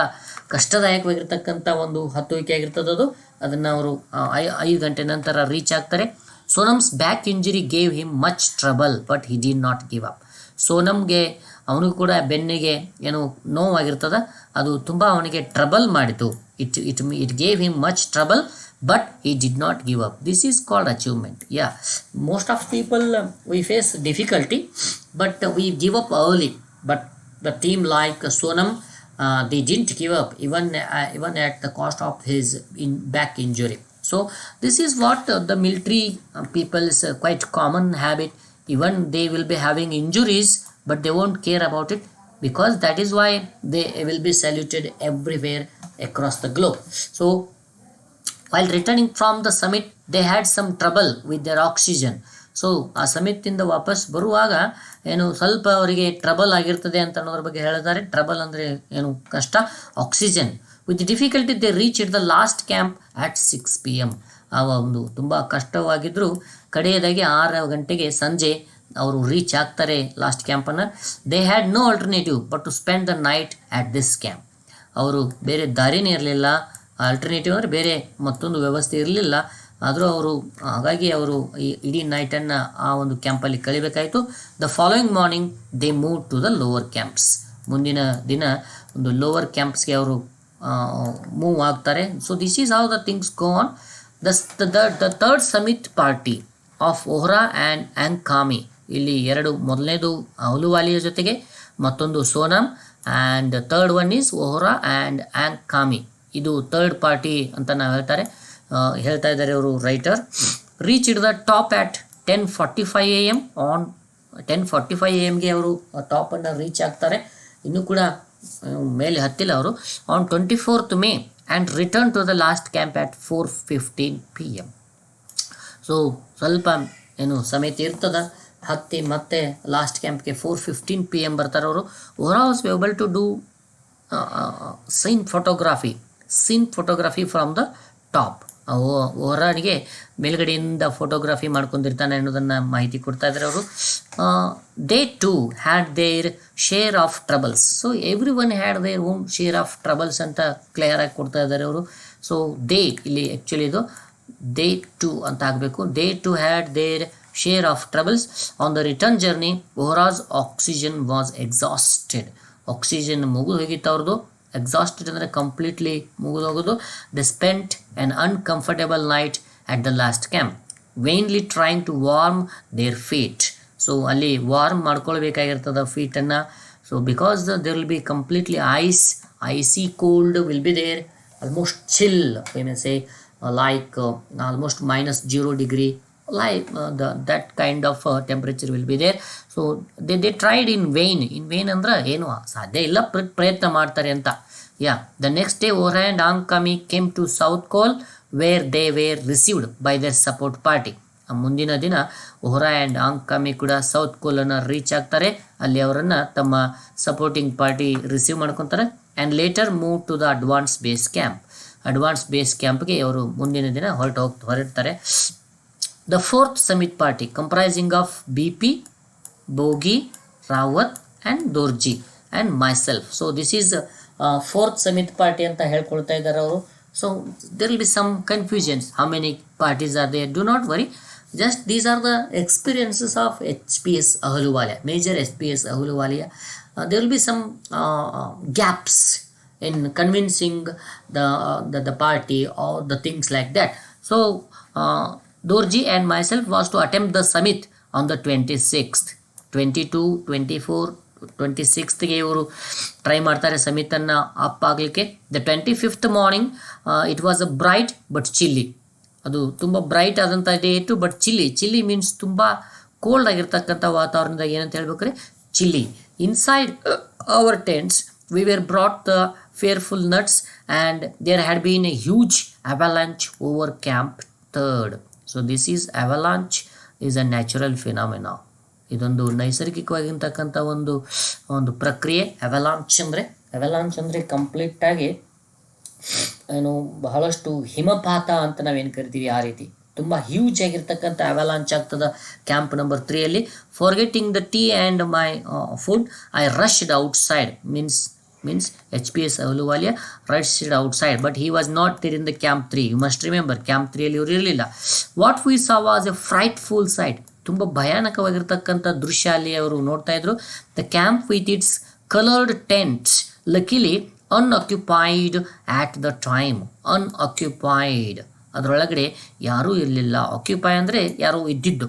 ಕಷ್ಟದಾಯಕವಾಗಿರ್ತಕ್ಕಂಥ ಒಂದು ಹತ್ತುವಿಕೆ ಆಗಿರ್ತದೆ ಅದು. ಅದನ್ನು ಅವರು 5 ಗಂಟೆ ನಂತರ ರೀಚ್ ಆಗ್ತಾರೆ. Sonam's back injury gave him much trouble but he did not give up. ಸೋನಮ್ಗೆ ಅವನಿಗೂ ಕೂಡ ಬೆನ್ನಿಗೆ ಏನು ನೋವಾಗಿರ್ತದೆ, ಅದು ತುಂಬ ಅವನಿಗೆ ಟ್ರಬಲ್ ಮಾಡಿತು. It gave him much trouble but he did not give up. This is called achievement. Yeah, most of people we face difficulty but we give up early, but the team like Sonam they didn't give up even at the cost of his back injury. So this is what the military people's quite common habit. Even they will be having injuries but they won't care about it, because that is why they will be saluted everywhere across the globe. So while returning from the summit they had some trouble with their oxygen. So ಆ ಸಮಿತಿಂದ ವಾಪಸ್ ಬರುವಾಗ ಏನು ಸ್ವಲ್ಪ ಅವರಿಗೆ trouble ಆಗಿರ್ತದೆ ಅಂತ ಅನ್ನೋದ್ರ ಬಗ್ಗೆ ಹೇಳ್ತಾರೆ. ಟ್ರಬಲ್ ಅಂದರೆ ಏನು, ಕಷ್ಟ. Oxygen with difficulty they reach it the last camp at 6 PM. ಆ ಒಂದು ತುಂಬ ಕಷ್ಟವಾಗಿದ್ದರೂ ಕಡೆಯದಾಗಿ 6 ಗಂಟೆಗೆ ಸಂಜೆ ಅವರು ರೀಚ್ ಆಗ್ತಾರೆ ಲಾಸ್ಟ್ ಕ್ಯಾಂಪನ್ನು. They had no alternative but to spend the night at this camp. ಅವರು ಬೇರೆ ದಾರಿನೇ ಇರಲಿಲ್ಲ, ಆಲ್ಟರ್ನೇಟಿವ್ ಅಂದರೆ ಬೇರೆ ಮತ್ತೊಂದು ವ್ಯವಸ್ಥೆ ಇರಲಿಲ್ಲ. ಆದರೂ ಹಾಗಾಗಿ ಅವರು ಈ ಇಡೀ ನೈಟನ್ನು ಆ ಒಂದು ಕ್ಯಾಂಪಲ್ಲಿ ಕಳಿಬೇಕಾಯಿತು. The following morning they move to the lower camps. ಮುಂದಿನ ದಿನ ಒಂದು ಲೋವರ್ ಕ್ಯಾಂಪ್ಸ್ಗೆ ಅವರು ಮೂವ್ ಆಗ್ತಾರೆ. So this is how the things go on. The third summit party of Vohra and Ang Kami. ಇಲ್ಲಿ ಮೊದಲನೇದು ಅಹಲುವಾಲಿಯ ಜೊತೆಗೆ, ಮತ್ತೊಂದು Sonam, and third one is Vohra and Ang Kami. ಇದು ಥರ್ಡ್ ಪಾರ್ಟಿ ಅಂತ ನಾವು ಹೇಳ್ತಾ ಇದ್ದಾರೆ ಅವರು writer. Reached the top at 10:45 AM. On 10:45 AMಗೆ ಅವರು ಟಾಪನ್ನು ರೀಚ್ ಆಗ್ತಾರೆ. ಇನ್ನೂ ಕೂಡ ಮೇಲೆ ಹತ್ತಿಲ್ಲ ಅವರು. On 24th May and return to the last camp at 4:15 PM. So ಸ್ವಲ್ಪ ಏನು ಸಮೇತ ಇರ್ತದ, ಹತ್ತಿ ಮತ್ತೆ ಲಾಸ್ಟ್ ಕ್ಯಾಂಪ್ಗೆ 4:15 PM ಬರ್ತಾರೆ ಅವರು. Vohra was able to do scene photography from the top. ಓವರಾನಿಗೆ ಮೇಲ್ಗಡೆಯಿಂದ ಫೋಟೋಗ್ರಫಿ ಮಾಡ್ಕೊಂಡಿರ್ತಾನೆ ಅನ್ನೋದನ್ನು ಮಾಹಿತಿ ಕೊಡ್ತಾ ಇದ್ದಾರೆ ಅವರು. They too had their share of troubles. So everyone had their own share of troubles ಅಂತ ಕ್ಲಿಯರ್ ಆಗಿ ಕೊಡ್ತಾ ಇದ್ದಾರೆ ಅವರು. ಸೊ ದೇ ಇಲ್ಲಿ ಆ್ಯಕ್ಚುಲಿ ಇದು ದೇ ಟು ಅಂತ ಆಗಬೇಕು. They too had their share of troubles. On the return journey, Ohra's oxygen was exhausted. Oxygen ಮುಗಿದು ಹೋಗಿತ್ತು ಅವ್ರದ್ದು. ಎಕ್ಸಾಸ್ಟೆಡ್ ಅಂದರೆ ಕಂಪ್ಲೀಟ್ಲಿ ಮುಗಿದು ಹೋಗೋದು. They spent an uncomfortable night at the last camp, vainly trying to warm their feet. So ಅಲ್ಲಿ warm ಮಾಡ್ಕೊಳ್ಬೇಕಾಗಿರ್ತದೆ ಫೀಟನ್ನು. So because there will be completely icy cold will be there, almost chill, we may say, like almost -0 degree, like that kind of temperature will be there. So they tried in vain ಅಂದ್ರೆ ಏನು ಸಾಧ್ಯ ಇಲ್ಲ, ಪ್ರಯತ್ನ ಮಾಡ್ತಾರೆ ಅಂತ. The next day Ohra and Ankami came to South Col, where they were received by their support party. ಮುಂದಿನ ದಿನ ಓಹ್ರಾ and ಆಂಕಾಮಿ ಕೂಡ ಸೌತ್ ಕೋಲನ್ನು ರೀಚ್ ಆಗ್ತಾರೆ. ಅಲ್ಲಿ ಅವರನ್ನು ತಮ್ಮ ಸಪೋರ್ಟಿಂಗ್ ಪಾರ್ಟಿ ರಿಸೀವ್ ಮಾಡ್ಕೊತಾರೆ. And later move to the advance base ಕ್ಯಾಂಪ್ಗೆ ಅವರು ಮುಂದಿನ ದಿನ ಹೊರಡ್ತಾರೆ. The fourth summit party, comprising of BP, Bogi, Rawat and Dorji and myself. So this is fourth summit party ಅಂತ ಹೇಳ್ಕೊಳ್ತಾ ಇದ್ದಾರೆ ಅವರು. So there will be some confusions. How many parties are there? Do not worry. Just these are the experiences of HPS Ahluwalia, major HPS Ahluwalia. There will be some gaps in convincing the party or the things like that. So Dorji and myself was to attempt the summit on the 26th. 22, 24, 26ಗೆ ಇವರು try ಮಾಡ್ತಾರೆ ಸಮಿತನ್ನು up ಆಗಲಿಕ್ಕೆ. The 25th morning it was a bright but chilly. ಅದು ತುಂಬ bright ಆದಂಥ day ಇತ್ತು, but chilly means ತುಂಬ cold ಆಗಿರ್ತಕ್ಕಂಥ ವಾತಾವರಣದಾಗ ಏನಂತ ಹೇಳ್ಬೇಕ್ರೆ chilly. Inside our tents we were brought the fearful nuts, and there had been a huge avalanche over Camp 3rd. So this is avalanche is a natural phenomena. ಇದೊಂದು ನೈಸರ್ಗಿಕವಾಗಿರ್ತಕ್ಕಂಥ ಒಂದು ಪ್ರಕ್ರಿಯೆ. avalanche ಅಂದರೆ ಕಂಪ್ಲೀಟಾಗಿ ಏನು ಬಹಳಷ್ಟು ಹಿಮಪಾತ ಅಂತ ನಾವೇನು ಕರಿತೀವಿ ಆ ರೀತಿ ತುಂಬ ಹ್ಯೂಜ್ ಆಗಿರ್ತಕ್ಕಂಥ avalanche ಆಗ್ತದೆ camp number 3 forgetting the tea and my food I ರಶ್ಡ್ outside. means HPS Ahluwalia rushed outside, but he was not there in the camp 3. You must remember, camp 3 ಅಲ್ಲಿ ಇವರು ಇರಲಿಲ್ಲ. What we saw was a frightful sight. ತುಂಬ ಭಯಾನಕವಾಗಿರ್ತಕ್ಕಂಥ ದೃಶ್ಯ ಅಲ್ಲಿ ಅವರು ನೋಡ್ತಾ ಇದ್ರು. The camp with its colored tents, luckily unoccupied at the time. Unoccupied, ಅದರೊಳಗಡೆ ಯಾರೂ ಇರಲಿಲ್ಲ. ಆಕ್ಯುಪೈ ಅಂದರೆ ಯಾರೂ ಇದ್ದಿದ್ದು.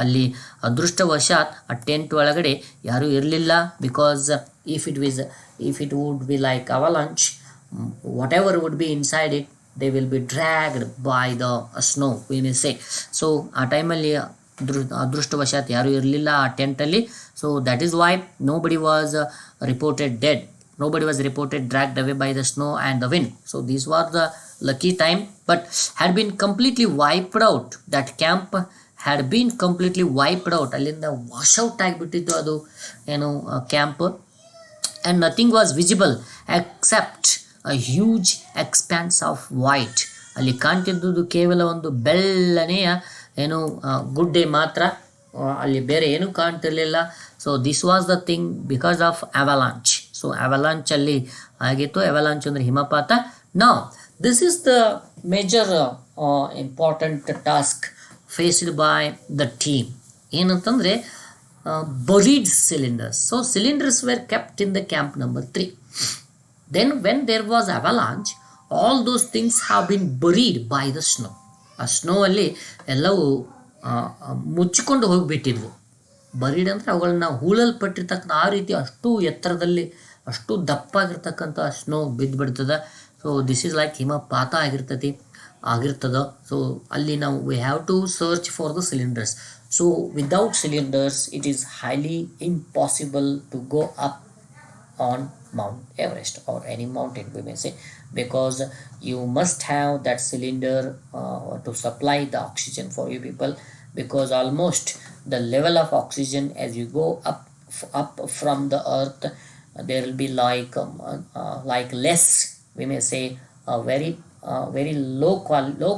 ಅಲ್ಲಿ ಅದೃಷ್ಟವಶಾತ್ ಆ ಟೆಂಟ್ ಒಳಗಡೆ ಯಾರೂ ಇರಲಿಲ್ಲ. Because if it would be like avalanche, whatever would be inside it, they will be dragged by the snow, we may say. So ಆ ಟೈಮಲ್ಲಿ ಅದೃಷ್ಟವಶಾತ್ ಯಾರೂ ಇರಲಿಲ್ಲ ಆ ಟೆಂಟಲ್ಲಿ. So that is why nobody was reported dead. Nobody was reported dragged away by the snow and the wind. So these were the lucky time, but had been completely wiped out. That camp had been completely wiped out. ಅಲ್ಲಿಂದ washout ಆಗಿಬಿಟ್ಟಿದ್ದು ಅದು ಏನು camp. And nothing was visible except a huge expanse of white. ಅಲ್ಲಿ ಕಾಣ್ತಿದ್ದುದು ಕೇವಲ ಒಂದು ಬೆಳ್ಳನೆಯ ಏನು ಗುಡ್ಡೆ ಮಾತ್ರ, ಅಲ್ಲಿ ಬೇರೆ ಏನೂ ಕಾಣ್ತಿರ್ಲಿಲ್ಲ. So this was the thing because of avalanche. So avalanche ಅಲ್ಲಿ ಆಗಿತ್ತು. avalanche ಅಂದರೆ ಹಿಮಪಾತ. Now this is the major important task faced by the team. ಏನಂತಂದರೆ buried cylinders. So cylinders were kept in the camp number 3. Then when there was avalanche, all those things have been buried by the snow. ಆ snow ಅಲ್ಲಿ ಎಲ್ಲವೂ ಮುಚ್ಚಿಕೊಂಡು ಹೋಗಿಬಿಟ್ಟಿದ್ವು. Buried ಅಂದರೆ ಅವುಗಳನ್ನ ಹೂಳಲ್ಪಟ್ಟಿರ್ತಕ್ಕಂಥ ಆ ರೀತಿ ಅಷ್ಟು ಎತ್ತರದಲ್ಲಿ ಅಷ್ಟು ದಪ್ಪಾಗಿರ್ತಕ್ಕಂಥ ಸ್ನೋ ಬಿದ್ದುಬಿಡ್ತದೆ. ಸೊ ದಿಸ್ ಈಸ್ ಲೈಕ್ ಹಿಮಪಾತ ಆಗಿರ್ತದೆ. ಸೊ ಅಲ್ಲಿ ನಾವು we have to search for the cylinders. So without cylinders, it is highly impossible to go up on Mount Everest or any mountain, we may say, because you must have that cylinder to supply the oxygen for you people, because almost the level of oxygen as you go up from the earth, there will be like less, we may say, a very low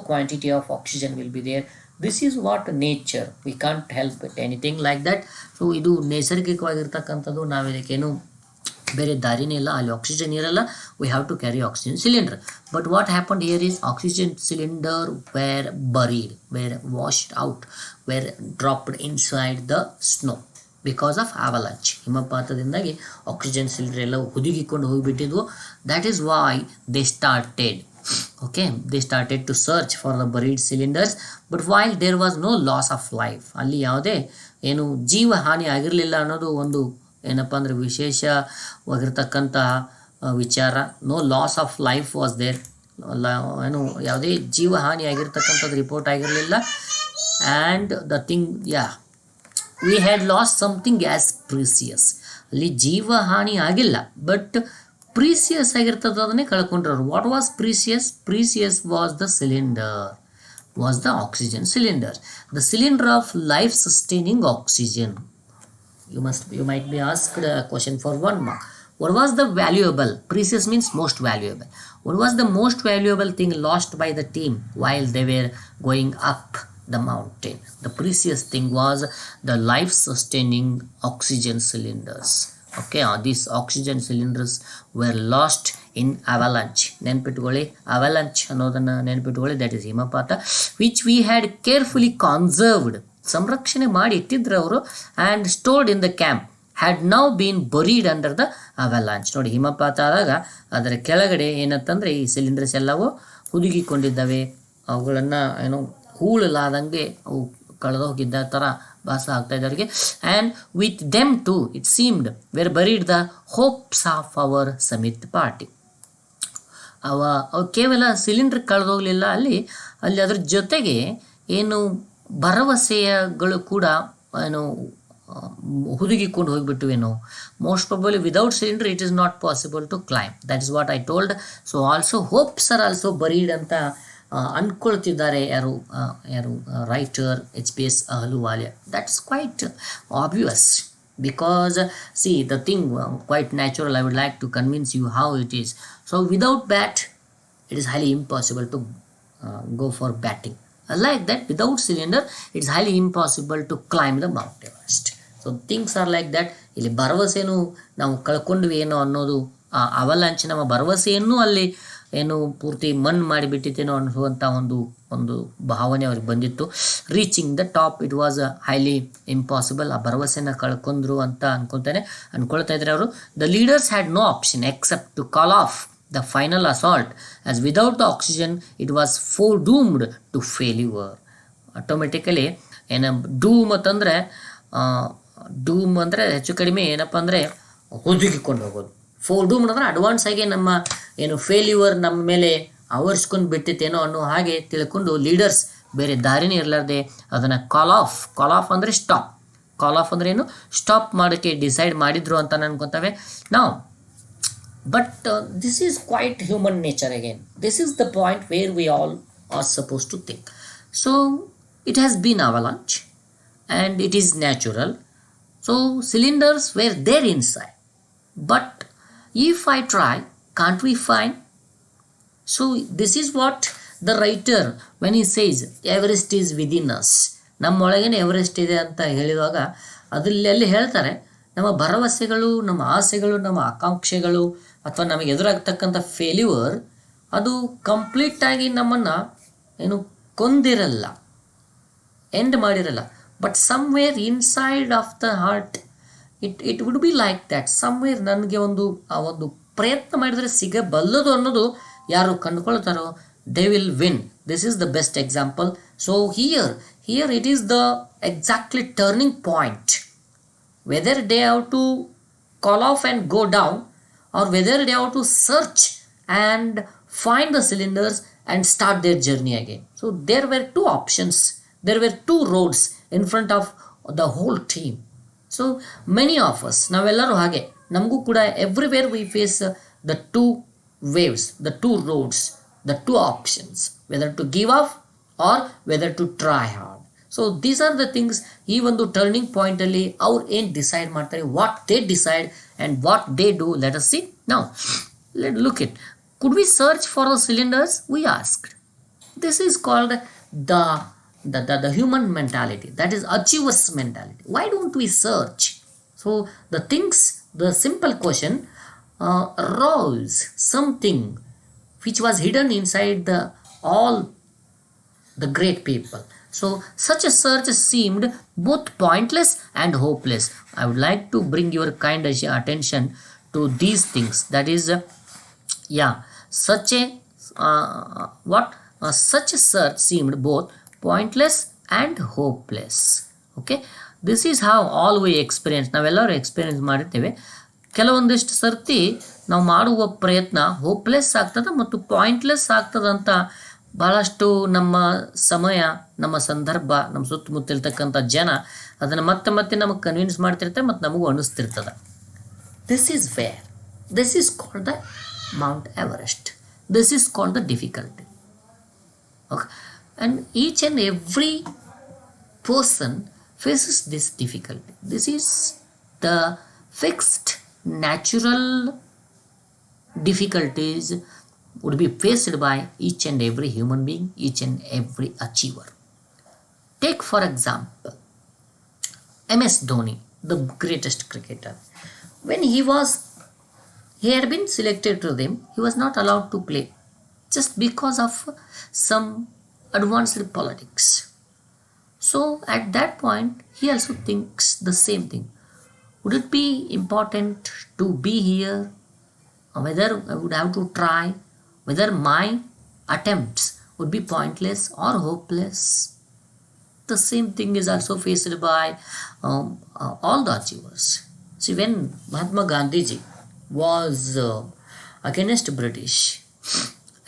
quantity of oxygen will be there. This is what nature, we can't help it anything like that. So ಇದು ನೈಸರ್ಗಿಕವಾಗಿರ್ತಕ್ಕಂಥದ್ದು, ನಾವಿದಕ್ಕೇನು ಬೇರೆ ದಾರಿನೇ ಇಲ್ಲ, ಅಲ್ಲಿ oxygen ಇರಲ್ಲ, we have to carry oxygen cylinder. But what happened here is oxygen cylinder were buried, were washed out, were dropped inside the snow because of avalanche. ಹಿಮಪಾತದಿಂದಾಗಿ oxygen cylinder ಎಲ್ಲ ಹುದುಗಿಕೊಂಡು ಹೋಗಿಬಿಟ್ಟಿದ್ವು. That is why they started they started to search for the buried cylinders, but while there was no loss of life, ಅಲ್ಲಿ ಯಾವುದೇ ಏನು ಜೀವ ಹಾನಿ ಆಗಿರಲಿಲ್ಲ ಅನ್ನೋದು ಒಂದು ಏನಪ್ಪ ಅಂದರೆ ವಿಶೇಷವಾಗಿರ್ತಕ್ಕಂಥ ವಿಚಾರ. No loss of life was there, ಏನು ಯಾವುದೇ ಜೀವ ಹಾನಿ ಆಗಿರ್ತಕ್ಕಂಥದ್ದು ರಿಪೋರ್ಟ್ ಆಗಿರಲಿಲ್ಲ. And the thing we had lost something as precious, ಅಲ್ಲಿ ಜೀವ ಹಾನಿ ಆಗಿಲ್ಲ, ಬಟ್ ಪ್ರೀಸಿಯಸ್ ಆಗಿರ್ತದನ್ನೇ ಕಳ್ಕೊಂಡ್ರವ್ರು. What was precious? Precious was the cylinder, was the oxygen cylinder, the cylinder of life sustaining oxygen. You might be asked a question for 1 mark. What was the valuable? Precious means most valuable. What was the most valuable thing lost by the team while they were going up the mountain? The precious thing was the life sustaining oxygen cylinders. Okay, these oxygen cylinders were lost in avalanche. ನೆನ್ಪಿಟ್ಕೊಳ್ಳಿ, avalanche ಅನ್ನೋದನ್ನು ನೆನ್ಪಿಟ್ಕೊಳ್ಳಿ, that is ಹಿಮಪಾತ, which we had carefully conserved, ಸಂರಕ್ಷಣೆ ಮಾಡಿ ಇಟ್ಟಿದ್ರು ಅವರು, and stored in the camp, had now been buried under the avalanche. ನೋಡಿ, ಹಿಮಪಾತ ಆದಾಗ ಅದರ ಕೆಳಗಡೆ ಏನಂತಂದರೆ ಈ ಸಿಲಿಂಡರ್ಸ್ ಎಲ್ಲವೂ ಹುದುಗಿಕೊಂಡಿದ್ದಾವೆ, ಅವುಗಳನ್ನು ಏನೋ ಹೂಳಲಾದಂಗೆ ಅವು ಕಳೆದೋಗಿದ್ದ ಥರ ಭಾಸ ಆಗ್ತಾ ಇದ್ದವರಿಗೆ. And with them to it seemed were buried the hopes of our summit party. ಅವು ಕೇವಲ ಸಿಲಿಂಡರ್ ಕಳೆದೋಗಲಿಲ್ಲ, ಅಲ್ಲಿ ಅದ್ರ ಜೊತೆಗೆ ಏನು ಭರವಸೆಗಳು ಕೂಡ ಏನು ಹುದುಗಿಕೊಂಡು ಹೋಗಿಬಿಟ್ಟುವೇನೋ. Most probably without cylinder it is not possible to climb, that is what I told. So also hopes are also buried ಅಂತ ಅಂದ್ಕೊಳ್ತಿದ್ದಾರೆ ಯಾರು writer HPS Ahluwalia. That's quite obvious, because see the thing quite natural. I would like to convince you how it is. So without bat it is highly impossible to go for batting. Like that, without cylinder it's highly impossible to climb the Mount Everest. So things are like that. ಇಲ್ಲಿ ಭರವಸೆನೂ ನಾವು ಕಳ್ಕೊಂಡ್ವಿ ಏನೋ ಅನ್ನೋದು, ಆ avalanche ನಮ್ಮ ಭರವಸೆಯನ್ನು ಅಲ್ಲಿ ಏನು ಪೂರ್ತಿ ಮಣ್ಣು ಮಾಡಿಬಿಟ್ಟಿತ್ತೇನೋ ಅನ್ನುವಂಥ ಒಂದು ಭಾವನೆ ಅವ್ರಿಗೆ ಬಂದಿತ್ತು. Reaching the top it was highly impossible, ಆ ಭರವಸೆನ ಕಳ್ಕೊಂಡ್ರು ಅಂತ ಅನ್ಕೊಳ್ತಾ ಇದ್ದಾರೆ ಅವರು. The leaders had no option except to call off the final assault, as without the oxygen it was foredoomed to failure. Automatically doom ಅಂದರೆ ಹೆಚ್ಚು ಕಡಿಮೆ ಏನಪ್ಪ ಅಂದರೆ ಹುದುಗಿಕೊಂಡು ಹೋಗೋದು. ಫೋರ್ಡೂಮ್ಡ್ ಅಂದರೆ ಅಡ್ವಾನ್ಸ್ ಆಗಿ ನಮ್ಮ ಏನು ಫೇಲ್ಯೂರ್ ನಮ್ಮ ಮೇಲೆ ಆವರಿಸ್ಕೊಂಡು ಬಿಟ್ಟಿತ್ತೇನೋ ಅನ್ನೋ ಹಾಗೆ ತಿಳ್ಕೊಂಡು ಲೀಡರ್ಸ್ ಬೇರೆ ದಾರಿನೇ ಇರಲಾರ್ದೆ ಅದನ್ನು ಕಾಲ್ ಆಫ್ ಅಂದರೆ ಸ್ಟಾಪ್, ಕಾಲ್ ಆಫ್ ಅಂದ್ರೆ ಏನು, ಸ್ಟಾಪ್ ಮಾಡೋಕ್ಕೆ ಡಿಸೈಡ್ ಮಾಡಿದ್ರು ಅಂತ ಅನ್ಕೊತವೆ ನಾವು. But this is quite human nature again. This is the point where we all are suppose to think. So it has been avalanche and it is natural. So cylinders were there inside, but if I try, can't we find? So this is what the writer, when he says Everest is within us, ನಮ್ಮೊಳಗೇನೆ Everest ಇದೆ ಅಂತ ಹೇಳಿದಾಗ ಅದರಲ್ಲಿ ಹೇಳ್ತಾರೆ ನಮ್ಮ ಭರವಸೆಗಳು, ನಮ್ಮ ಆಸೆಗಳು, ನಮ್ಮ ಆಕಾಂಕ್ಷೆಗಳು ಅಥವಾ ನಮಗೆ ಎದುರಾಗ್ತಕ್ಕಂಥ ಫೇಲ್ಯೂರ್ ಅದು ಕಂಪ್ಲೀಟಾಗಿ ನಮ್ಮನ್ನು ಏನು ಕೊಂದಿರಲ್ಲ, ಎಂಡ್ ಮಾಡಿರಲ್ಲ. But somewhere inside of the heart it would be like that. Somewhere ನನಗೆ ಒಂದು ಪ್ರಯತ್ನ ಮಾಡಿದರೆ ಸಿಗಬಲ್ಲದು ಅನ್ನೋದು ಯಾರು ಕಂಡುಕೊಳ್ತಾರೋ they will win. This is the best example. So here it is the exactly turning point. Whether they have to call off and go down, or whether they have to search and find the cylinders and start their journey again. So there were two options, there were two roads in front of the whole team. So many of us, ನಾವೆಲ್ಲರೂ ಹಾಗೆ ನಮಗೂ ಕೂಡ everywhere we face the two waves, the two roads, the two options, whether to give up or whether to try hard. So these are the things ಈ ಒಂದು turning point ಅಲ್ಲಿ ಅವ್ರು ಏನು decide ಮಾಡ್ತಾರೆ, what they decide and what they do. Let us see now. Let look it. Could we search for the cylinders? We asked. This is called the human mentality, that is achievers mentality. Why don't we search? So the things, the simple question arose something which was hidden inside all the great people. So such a search seemed both pointless and hopeless. I would like to bring your kind attention to these things. That is such a such a search seemed both pointless and hopeless. Okay, this is how all we experience. ನಾವೆಲ್ಲರೂ experience ಮಾಡಿರ್ತೇವೆ. ಕೆಲವೊಂದಿಷ್ಟು ಸರ್ತಿ ನಾವು ಮಾಡುವ ಪ್ರಯತ್ನ hopeless ಆಗ್ತದೆ ಮತ್ತು pointless ಆಗ್ತದಂತ ಭಾಳಷ್ಟು ನಮ್ಮ ಸಮಯ, ನಮ್ಮ ಸಂದರ್ಭ, ನಮ್ಮ ಸುತ್ತಮುತ್ತಿರ್ತಕ್ಕಂಥ ಜನ ಅದನ್ನು ಮತ್ತೆ ಮತ್ತೆ ನಮಗೆ ಕನ್ವಿನ್ಸ್ ಮಾಡ್ತಿರ್ತಾರೆ ಮತ್ತು ನಮಗೂ ಅನಿಸ್ತಿರ್ತದೆ. This is where this is called the Mount Everest. This is called the difficulty. Okay, and each and every person faces this difficulty. This is the fixed natural difficulties would be faced by each and every human being, each and every achiever. Take for example MS Dhoni, the greatest cricketer. When he had been selected to them, he was not allowed to play just because of some advanced politics. So at that point he also thinks the same thing. Would it be important to be here? Whether I would have to try, whether my attempts would be pointless or hopeless. The same thing is also faced by all the achievers. See, when Mahatma Gandhi ji was against British,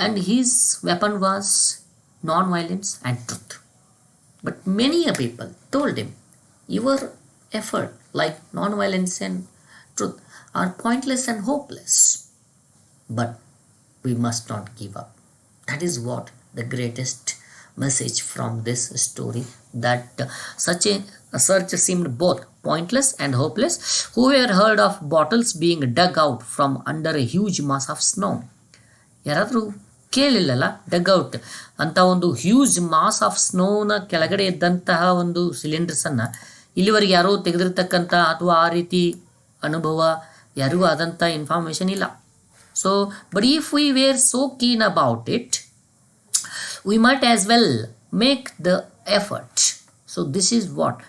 and his weapon was non-violence and truth, but many people told him, your effort like non-violence and truth are pointless and hopeless, but we must not give up. That is what the greatest message from this story, that such a search seemed both pointless and hopeless. Whoever heard of bottles being dug out from under a huge mass of snow? ಯಾರಾದರೂ ಕೇಳಿಲ್ಲಲ್ಲ, ಡಗ್ಔಟ್ ಅಂತ ಒಂದು huge mass of ಸ್ನೋನ ಕೆಳಗಡೆ ಇದ್ದಂತಹ ಒಂದು ಸಿಲಿಂಡರ್ಸನ್ನು ಇಲ್ಲಿವರೆಗೆ ಯಾರೋ ತೆಗೆದಿರ್ತಕ್ಕಂಥ ಅಥವಾ ಆ ರೀತಿ ಅನುಭವ ಯಾರಿಗೂ ಆದಂಥ ಇನ್ಫಾರ್ಮೇಷನ್ ಇಲ್ಲ. So but if we were so keen about it, we might as well make the effort. So this is what,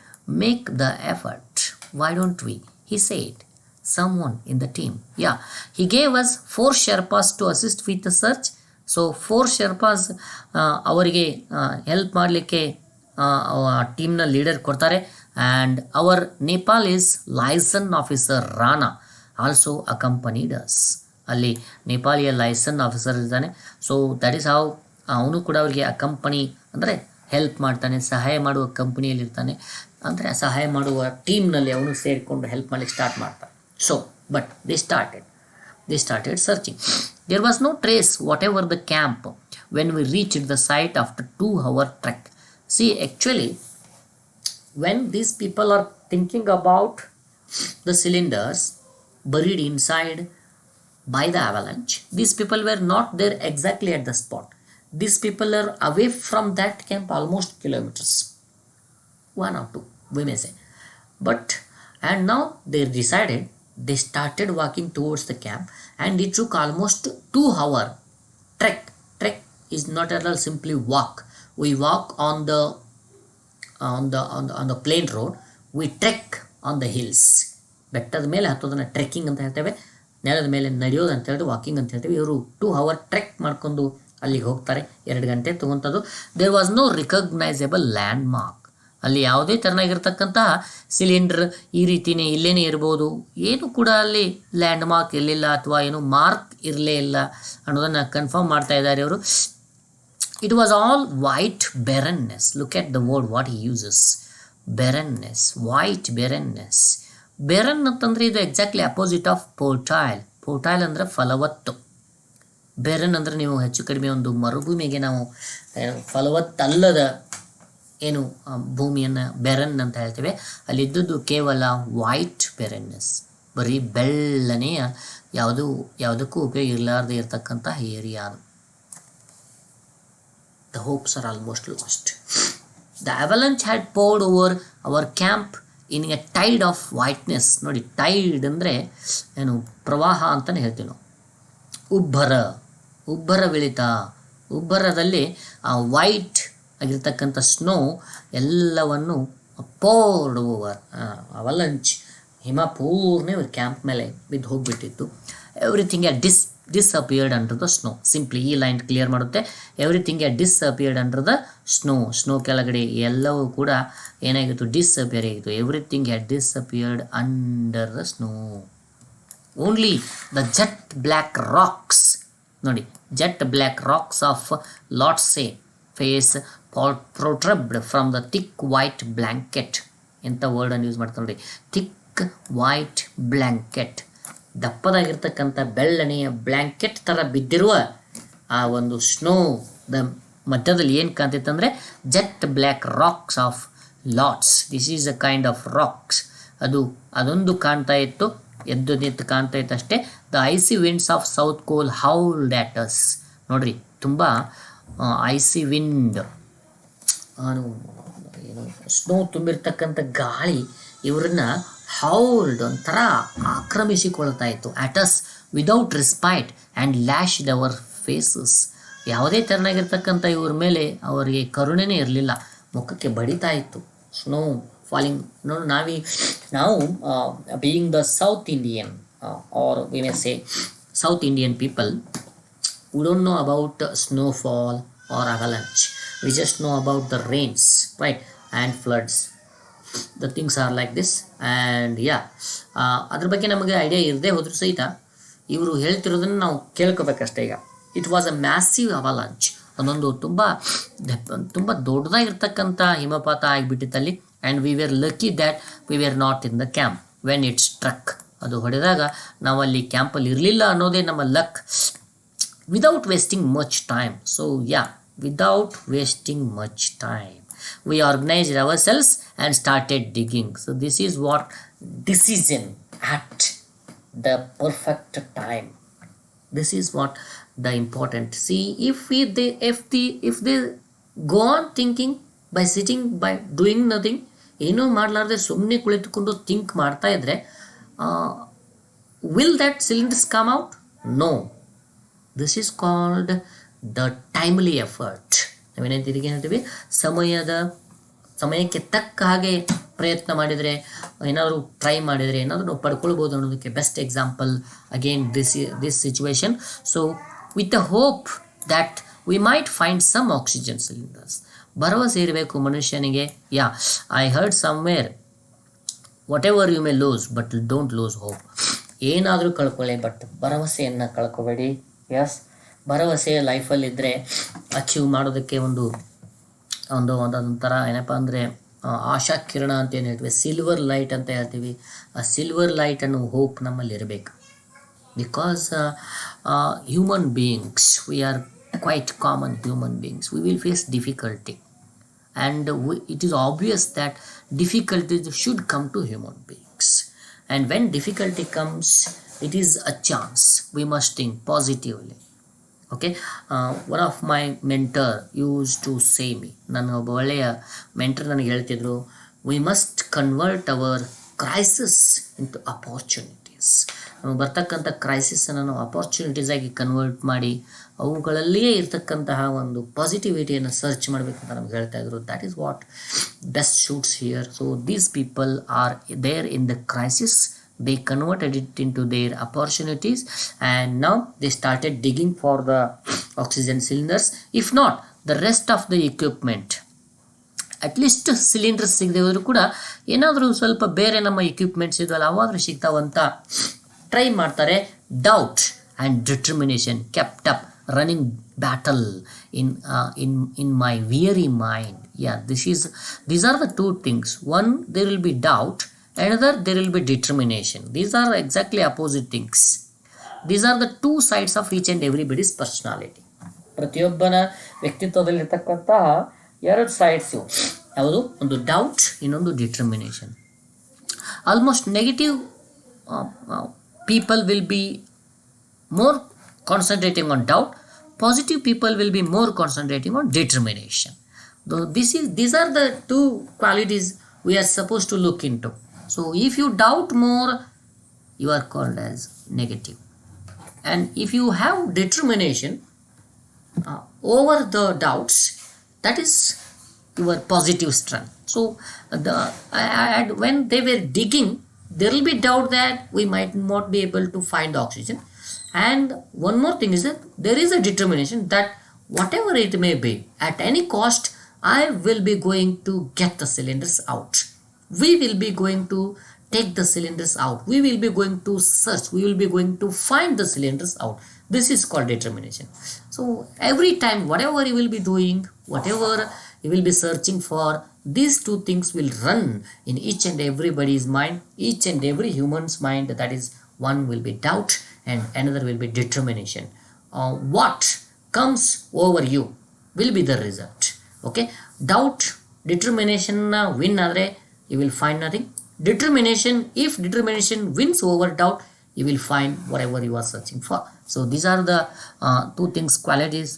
make the effort. Why don't we? He said, someone in the team. Yeah, he gave us 4 Sherpas to assist with the search. So 4 Sherpas ಅವರಿಗೆ help ಮಾಡಲಿಕ್ಕೆ ಟೀಮ್ನ leader ಕೊಡ್ತಾರೆ. And our Nepal is liaison officer Rana also accompanied us. ಅಲ್ಲಿ ನೇಪಾಳಿಯ liaison officer ಇದ್ದಾನೆ. So that is how ಅವನು ಕೂಡ ಅವರಿಗೆ accompany ಅಂದರೆ help ಮಾಡ್ತಾನೆ, ಸಹಾಯ ಮಾಡುವ ಕಂಪನಿಯಲ್ಲಿರ್ತಾನೆ, ಅಂದರೆ ಸಹಾಯ ಮಾಡುವ ಟೀಮ್ನಲ್ಲಿ ಅವನು ಸೇರಿಕೊಂಡು ಹೆಲ್ಪ್ ಮಾಡಲಿಕ್ಕೆ ಸ್ಟಾರ್ಟ್ ಮಾಡ್ತಾನೆ. So, but they started searching. There was no trace whatever the camp when we reached the site after 2-hour trek. See, actually, when these people are thinking about the cylinders buried inside by the avalanche, these people were not there exactly at the spot. These people are away from that camp almost kilometers, 1 or 2 we may say. And now they decided, they started walking towards the camp, and it took almost 2-hour trek. Trek is not at all simply walk. We walk on the plain road. We trek on the hills. ಬೆಟ್ಟದ ಮೇಲೆ ಹತ್ತೋದನ್ನ trekking ಅಂತ ಹೇಳ್ತೇವೆ, ನೆಲದ ಮೇಲೆ ನಡೆಯೋದು ಅಂತ ಹೇಳಿ walking ಅಂತ ಹೇಳ್ತೇವೆ. ಇವರು 2-hour ಟ್ರೆಕ್ ಮಾಡ್ಕೊಂಡು ಅಲ್ಲಿಗೆ ಹೋಗ್ತಾರೆ. 2 ಗಂಟೆ ತೊಗೊಂಥದ್ದು. There was no recognisable landmark. ಅಲ್ಲಿ ಯಾವುದೇ ತೆರನಾಗಿರ್ತಕ್ಕಂತಹ ಸಿಲಿಂಡರ್ ಈ ರೀತಿಯೇ ಇಲ್ಲೇನೇ ಇರ್ಬೋದು, ಏನು ಕೂಡ ಅಲ್ಲಿ ಲ್ಯಾಂಡ್ ಮಾರ್ಕ್ ಇರಲಿಲ್ಲ ಅಥವಾ ಏನು ಮಾರ್ಕ್ ಇರಲೇ ಇಲ್ಲ ಅನ್ನೋದನ್ನು ಕನ್ಫರ್ಮ್ ಮಾಡ್ತಾ ಇದ್ದಾರೆ ಅವರು. It was all white barrenness. Look at the word what he uses, barrenness, white barrenness. Barren ಅಂತಂದರೆ ಇದು exactly opposite of fertile. Fertile ಅಂದರೆ ಫಲವತ್ತು. ಬೆರನ್ ಅಂದರೆ ನೀವು ಹೆಚ್ಚು ಕಡಿಮೆ ಒಂದು ಮರುಭೂಮಿಗೆ ನಾವು ಫಲವತ್ತಲ್ಲದ ಏನು ಭೂಮಿಯನ್ನು ಬೆರನ್ ಅಂತ ಹೇಳ್ತೇವೆ. ಅಲ್ಲಿದ್ದದ್ದು ಕೇವಲ ವೈಟ್ ಬೆರನ್ನೆಸ್, ಬರೀ ಬೆಳ್ಳನೆಯ ಯಾವುದಕ್ಕೂ ಉಪಯೋಗ ಇರಲಾರ್ದೆ ಇರತಕ್ಕಂಥ ಏರಿಯಾ ಅದು. The hopes are almost lost. The avalanche had poured over our camp in a tide of whiteness. ನೋಡಿ, ಟೈಡ್ ಅಂದರೆ ಏನು, ಪ್ರವಾಹ ಅಂತಲೇ ಹೇಳ್ತೀವಿ ನಾವು. ಉಬ್ಬರವಿಳಿತ. ಉಬ್ಬರದಲ್ಲಿ ಆ ವೈಟ್ ಆಗಿರ್ತಕ್ಕಂಥ ಸ್ನೋ ಎಲ್ಲವನ್ನು ಪೋರ್ಡ್ ಓವರ್, ಅವಲಂಚ್, ಹಿಮ ಪೂರ್ಣ ಕ್ಯಾಂಪ್ ಮೇಲೆ ಬಿದ್ದು ಹೋಗಿಬಿಟ್ಟಿತ್ತು. Everything disappeared under the snow. Simply ಈ ಲೈನ್ ಕ್ಲಿಯರ್ ಮಾಡುತ್ತೆ. Everything disappeared under the snow. Snow ಕೆಳಗಡೆ ಎಲ್ಲವೂ ಕೂಡ ಏನಾಗಿತ್ತು, ಡಿಸ್ಅಪಿಯರ್ ಆಗಿತ್ತು. Everything disappeared under the snow. Only the jet black rocks, ನೋಡಿ, jet black rocks of Lhotse face protruded from the thick white blanket. ಎಂಥ ವರ್ಡನ್ನು ಯೂಸ್ ಮಾಡ್ತಾರೆ ನೋಡಿ, ಥಿಕ್ ವೈಟ್ ಬ್ಲ್ಯಾಂಕೆಟ್. ದಪ್ಪದಾಗಿರ್ತಕ್ಕಂಥ ಬೆಳ್ಳನೆಯ ಬ್ಲ್ಯಾಂಕೆಟ್ ಥರ ಬಿದ್ದಿರುವ ಆ ಒಂದು ಸ್ನೋದ ಮಧ್ಯದಲ್ಲಿ ಏನು ಕಾಣ್ತಿತ್ತಂದರೆ jet black rocks of Lhotse. This is a kind of rocks. ಅದೊಂದು ಕಾಣ್ತಾ ಇತ್ತು, ಎದ್ದು ನಿಂತು ಕಾಣ್ತಾ ಇತ್ತು ಅಷ್ಟೇ. The icy winds of South Col howled at us. ನೋಡ್ರಿ, ತುಂಬ ಐಸಿ ವಿಂಡ್, ಏನು ಸ್ನೋ ತುಂಬಿರ್ತಕ್ಕಂಥ ಗಾಳಿ ಇವರನ್ನ ಹೌಲ್ಡ್ ಒಂಥರ ಆಕ್ರಮಿಸಿಕೊಳ್ತಾ ಇತ್ತು. At us without respite and lashed our faces. ಯಾವುದೇ ತೆರನಾಗಿರ್ತಕ್ಕಂಥ ಇವ್ರ ಮೇಲೆ ಅವರಿಗೆ ಕರುಣೆನೇ ಇರಲಿಲ್ಲ, ಮುಖಕ್ಕೆ ಬಡಿತಾ ಇತ್ತು ಸ್ನೋ ಫಾಲಿಂಗ್. ನೋಡಿ, ನಾವು being the south Indian or we may say south Indian people, we don't know about snowfall or avalanche. We just know about the rains, right, and floods. The things are like this. And ಅದ್ರ ಬಗ್ಗೆ ನಮಗೆ idea ಇರದೇ ಹೋದ್ರೂ ಸಹಿತ ಇವರು ಹೇಳ್ತಿರೋದನ್ನು ನಾವು ಕೇಳ್ಕೊಬೇಕಷ್ಟೇ. ಈಗ it was a massive avalanche. ಒಂದೊಂದು ತುಂಬ ದೊಡ್ಡದಾಗಿರ್ತಕ್ಕಂಥ ಹಿಮಪಾತ ಆಗಿಬಿಟ್ಟಿತ್ತಲ್ಲಿ. And we were lucky that we were not in the camp when it struck. ಅದು ಹೊಡೆದಾಗ ನಾವು ಅಲ್ಲಿ ಕ್ಯಾಂಪಲ್ಲಿ ಇರಲಿಲ್ಲ ಅನ್ನೋದೇ ನಮ್ಮ luck. Without wasting much time. So without wasting much time, we organized ourselves and started digging. So this is what decision at the perfect time. This is what the important. See, if they go on thinking by sitting, by doing nothing, ಏನೂ ಮಾಡಲಾರ್ದೆ ಸುಮ್ಮನೆ ಕುಳಿತುಕೊಂಡು think ಮಾಡ್ತಾ ಇದ್ರೆ, will that cylinders come out? No. This is called the timely effort. ನಾವೇನಂತ ಇದಕ್ಕೆ ಹೇಳ್ತೀವಿ, ಸಮಯಕ್ಕೆ ತಕ್ಕ ಹಾಗೆ ಪ್ರಯತ್ನ ಮಾಡಿದರೆ, ಏನಾದರೂ ಟ್ರೈ ಮಾಡಿದರೆ ಏನಾದರೂ ನಾವು ಪಡ್ಕೊಳ್ಬೋದು ಅನ್ನೋದಕ್ಕೆ best example again this situation. So with the hope that we might find some oxygen cylinders. ಭರವಸೆ ಇರಬೇಕು ಮನುಷ್ಯನಿಗೆ. I heard somewhere, whatever you may lose but don't lose hope. ಏನಾದರೂ ಕಳ್ಕೊಳ್ಳಿ, ಬಟ್ ಭರವಸೆಯನ್ನು ಕಳ್ಕೊಬೇಡಿ. ಭರವಸೆ ಲೈಫಲ್ಲಿದ್ದರೆ ಅಚೀವ್ ಮಾಡೋದಕ್ಕೆ ಒಂದೊಂಥರ ಏನಪ್ಪ ಅಂದರೆ ಆಶಾ ಕಿರಣ ಅಂತ ಏನು ಹೇಳ್ತೀವಿ, ಸಿಲ್ವರ್ ಲೈಟ್ ಅಂತ ಹೇಳ್ತೀವಿ. ಆ ಸಿಲ್ವರ್ ಲೈಟ್ ಅನ್ನೋ ಹೋಪ್ ನಮ್ಮಲ್ಲಿ ಇರಬೇಕು. Because human beings, we are quite common human beings. We will face difficulty and it is obvious that difficulties should come to human beings. And when difficulty comes, it is a chance. We must think positively. Okay, one of my mentor used to say me, ನನ್ನ ಒಬ್ಬ ಒಳ್ಳೆಯ mentor ನನಗೆ ಹೇಳ್ತಿದ್ರು, we must convert our crisis into opportunities. ನಮಗೆ ಬರ್ತಕ್ಕಂಥ ಕ್ರೈಸಿಸನ್ನು ನಾವು opportunities ಆಗಿ convert ಮಾಡಿ ಅವುಗಳಲ್ಲಿಯೇ ಇರ್ತಕ್ಕಂತಹ ಒಂದು ಪಾಸಿಟಿವಿಟಿಯನ್ನು ಸರ್ಚ್ ಮಾಡಬೇಕಂತ ನಮ್ಗೆ ಹೇಳ್ತಾ ಇದ್ರು. That is what best suits here. So these people are there in the crisis. They converted it into their opportunities, and now they started digging for the oxygen cylinders. If not, the rest of the equipment, at least cylinders ಸಿಗದೆ ಹೋದರೂ ಕೂಡ ಏನಾದರೂ ಸ್ವಲ್ಪ ಬೇರೆ ನಮ್ಮ equipments ಇದೆಯಲ್ಲ ಅವಾದರೂ ಸಿಗ್ತಾವಂತ try ಮಾಡ್ತಾರೆ. Doubt and determination kept up running battle in my weary mind. These are the two things. One, there will be doubt, another there will be determination. These are exactly opposite things. These are the two sides of each and everybody's personality. ಪ್ರತಿಯೊಬ್ಬನ ವ್ಯಕ್ತಿತ್ವದಲ್ಲಿರ್ತಕ್ಕಂತಹ ಎರಡು sides ಇವು. ಯಾವುದು? ಒಂದು doubt, ಇನ್ನೊಂದು determination. Almost negative people will be more concentrating on doubt. Positive people will be more concentrating on determination. Though these are the two qualities we are supposed to look into. So if you doubt more, you are called as negative, and if you have determination over the doubts, that is your positive strength. So when they were digging, there will be doubt that we might not be able to find the oxygen. And one more thing is that there is a determination that whatever it may be, at any cost, I will be going to get the cylinders out. We will be going to take the cylinders out. We will be going to search. We will be going to find the cylinders out. This is called determination. So every time, whatever you will be doing, whatever you will be searching for, these two things will run in each and everybody's mind, each and every human's mind. That is, one will be doubt and another will be determination. What comes over you will be the result. Okay, doubt, determination win adre you will find nothing. Determination, if determination wins over doubt, you will find whatever you are searching for. So these are the two things, qualities,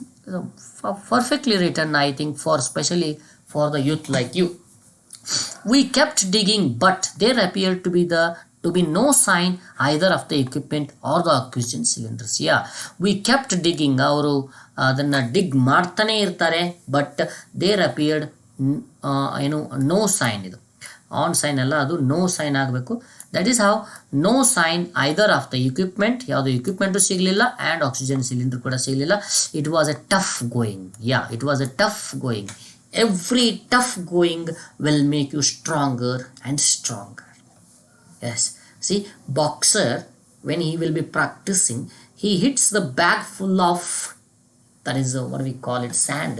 perfectly written, I think, for especially for the youth like you. We kept digging, but there appeared to be no sign either of the equipment or the oxygen cylinders. Yeah, we kept digging. ಅವರು ಅದನ್ನು dig ಮಾಡ್ತಾನೆ ಇರ್ತಾರೆ, but there appeared ಏನು no sign. ಇದು on sign ಅಲ್ಲ, ಅದು no sign ಆಗಬೇಕು. That is how no sign either of the equipment, ಯಾವುದೋ ಇಕ್ವಿಪ್ಮೆಂಟು ಸಿಗಲಿಲ್ಲ ಆ್ಯಂಡ್ ಆಕ್ಸಿಜನ್ ಸಿಲಿಂಡರ್ ಕೂಡ ಸಿಗಲಿಲ್ಲ. It was a tough going. Yeah, it was a tough going. Every tough going will make you stronger and stronger. Yes, see, boxer, when he will be practicing, he hits the bag full of, that is what we call it, sand.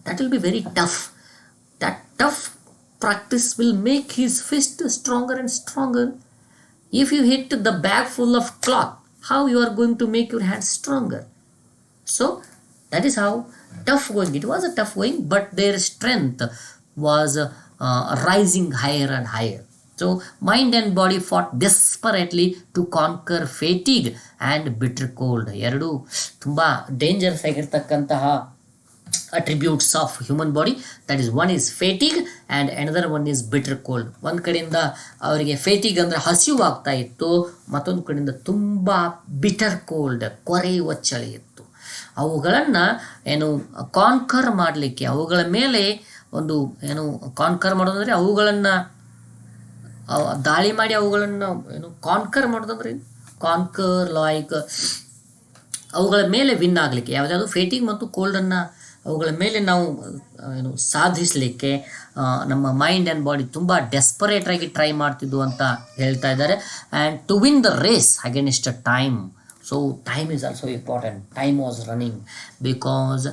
That will be very tough. That tough practice will make his fist stronger and stronger. If you hit the bag full of cloth, how you are going to make your hands stronger? So that is how tough going. It was a tough going, but their strength was rising higher and higher. So mind and body fought desperately to conquer fatigue and bitter cold. ಎರಡು ತುಂಬ dangers ಆಗಿರ್ತಕ್ಕಂತಹ attributes of human body. That is, one is fatigue and another one is bitter cold. ಒಂದು ಕಡೆಯಿಂದ ಅವರಿಗೆ ಫೇಟಿಗ್ ಅಂದರೆ ಹಸಿವು ಆಗ್ತಾ ಇತ್ತು, ಮತ್ತೊಂದು ಕಡೆಯಿಂದ ತುಂಬ ಬಿಟರ್ ಕೋಲ್ಡ್, ಕೊರೆಯುವ ಚಳಿ ಇತ್ತು. ಅವುಗಳನ್ನು ಏನು ಕಾನ್ಕರ್ ಮಾಡಲಿಕ್ಕೆ, ಅವುಗಳ ಮೇಲೆ ಒಂದು ಏನು ಕಾನ್ಕರ್ ಮಾಡೋದಂದರೆ ಅವುಗಳನ್ನು ದಾಳಿ ಮಾಡಿ ಅವುಗಳನ್ನು ಏನು ಕಾನ್ಕರ್ ಮಾಡೋದಂದ್ರೆ ಕಾನ್ಕರ್ ಲೈಕ್ ಅವುಗಳ ಮೇಲೆ ವಿನ್ ಆಗಲಿಕ್ಕೆ, ಯಾವುದ್ಯಾವುದು ಫೇಟಿಗ್ ಮತ್ತು ಕೋಲ್ಡನ್ನು ಅವುಗಳ ಮೇಲೆ ನಾವು ಏನು ಸಾಧಿಸಲಿಕ್ಕೆ ನಮ್ಮ ಮೈಂಡ್ ಆ್ಯಂಡ್ ಬಾಡಿ ತುಂಬ ಡೆಸ್ಪರೇಟಾಗಿ ಟ್ರೈ ಮಾಡ್ತಿದ್ವು ಅಂತ ಹೇಳ್ತಾ ಇದ್ದಾರೆ. And to win the race against a time. So time is also important. Time was running because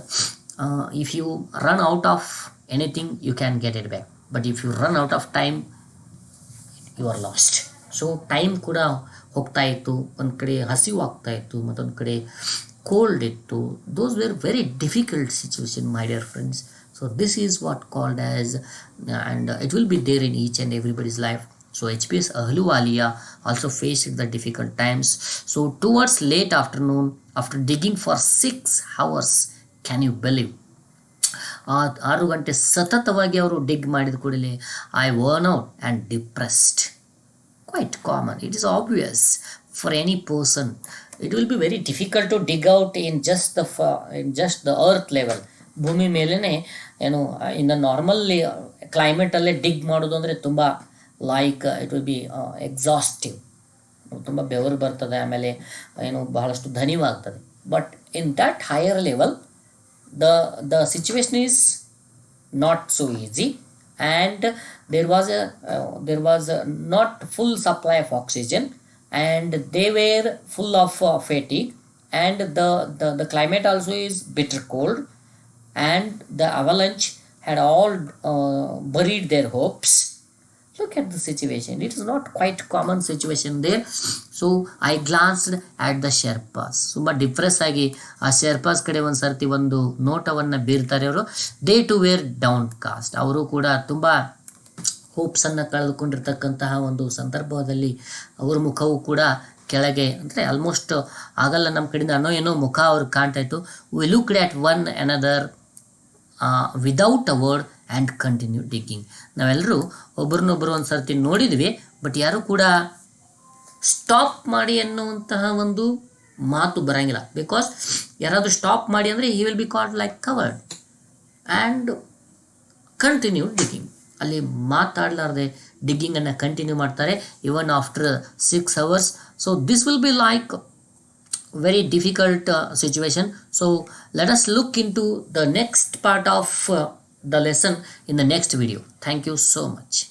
if you run out of anything, you can get it back. But if you run out of time, you are lost. So time ಕೂಡ ಹೋಗ್ತಾ ಇತ್ತು, ಒಂದು ಕಡೆ ಹಸಿವು ಆಗ್ತಾ ಇತ್ತು, ಮತ್ತೊಂದು ಕಡೆ ಕೋಲ್ಡ್ ಇತ್ತು. Those were very difficult situation, my dear friends. So this is what called as, and it will be there in each and everybody's life. So HPS Ahluwalia also faced the difficult times. So towards late afternoon, after digging for 6 hours, can you believe? 6 ಗಂಟೆ ಸತತವಾಗಿ ಅವರು ಡಿಗ್ ಮಾಡಿದ ಕೂಡಲೇ I worn out and depressed. Quite common. It is obvious for any person. It will be very difficult to dig out in just the earth level. ಭೂಮಿ ಮೇಲೇ ಏನು ಇನ್ನು normally ಕ್ಲೈಮೇಟಲ್ಲೇ ಡಿಗ್ ಮಾಡೋದು ಅಂದರೆ ತುಂಬ like it will be exhaustive. ತುಂಬ ಬೆವರು ಬರ್ತದೆ, ಆಮೇಲೆ ಏನು ಬಹಳಷ್ಟು ಧನಿವಾಗ್ತದೆ. But in that higher level the situation is not so easy, and there was a not full supply of oxygen, and they were full of fatigue, and the climate also is bitter cold, and the avalanche had all buried their hopes. Look at the situation. It is not quite common situation there. So I glanced at the Sherpas. ತುಂಬ depress ಆಗಿ ಆ ಶೆರ್ಪಾಸ್ ಕಡೆ ಒಂದು ಸರ್ತಿ ಒಂದು ನೋಟವನ್ನು ಬೀರ್ತಾರೆ ಅವರು. They too were downcast. ಅವರು ಕೂಡ ತುಂಬ ಹೋಪ್ಸನ್ನು ಕಳೆದುಕೊಂಡಿರ್ತಕ್ಕಂತಹ ಒಂದು ಸಂದರ್ಭದಲ್ಲಿ ಅವ್ರ ಮುಖವು ಕೂಡ ಕೆಳಗೆ ಅಂದರೆ ಆಲ್ಮೋಸ್ಟ್ ಆಗಲ್ಲ ನಮ್ಮ ಕಡೆಯಿಂದ ಅನ್ನೋ ಏನೋ ಮುಖ ಅವ್ರಿಗೆ ಕಾಣ್ತಾ ಇತ್ತು. We looked at one another without a word and continue digging. ನಾವೆಲ್ಲರೂ ಒಬ್ರನ್ನೊಬ್ಬರು ಒಂದು ಸರ್ತಿ ನೋಡಿದ್ವಿ, ಬಟ್ ಯಾರೂ ಕೂಡ ಸ್ಟಾಪ್ ಮಾಡಿ ಅನ್ನುವಂತಹ ಒಂದು ಮಾತು ಬರೋಂಗಿಲ್ಲ. ಬಿಕಾಸ್ ಯಾರಾದರೂ ಸ್ಟಾಪ್ ಮಾಡಿ ಅಂದರೆ he will be called like covered and continue digging. ಅಲ್ಲಿ ಮಾತಾಡಲಾರ್ದೆ ಡಿಗ್ಗಿಂಗನ್ನು ಕಂಟಿನ್ಯೂ ಮಾಡ್ತಾರೆ ಇವನ್ after 6 hours. So this will be like very difficult situation. So let us look into the next part of the lesson in the next video. Thank you so much.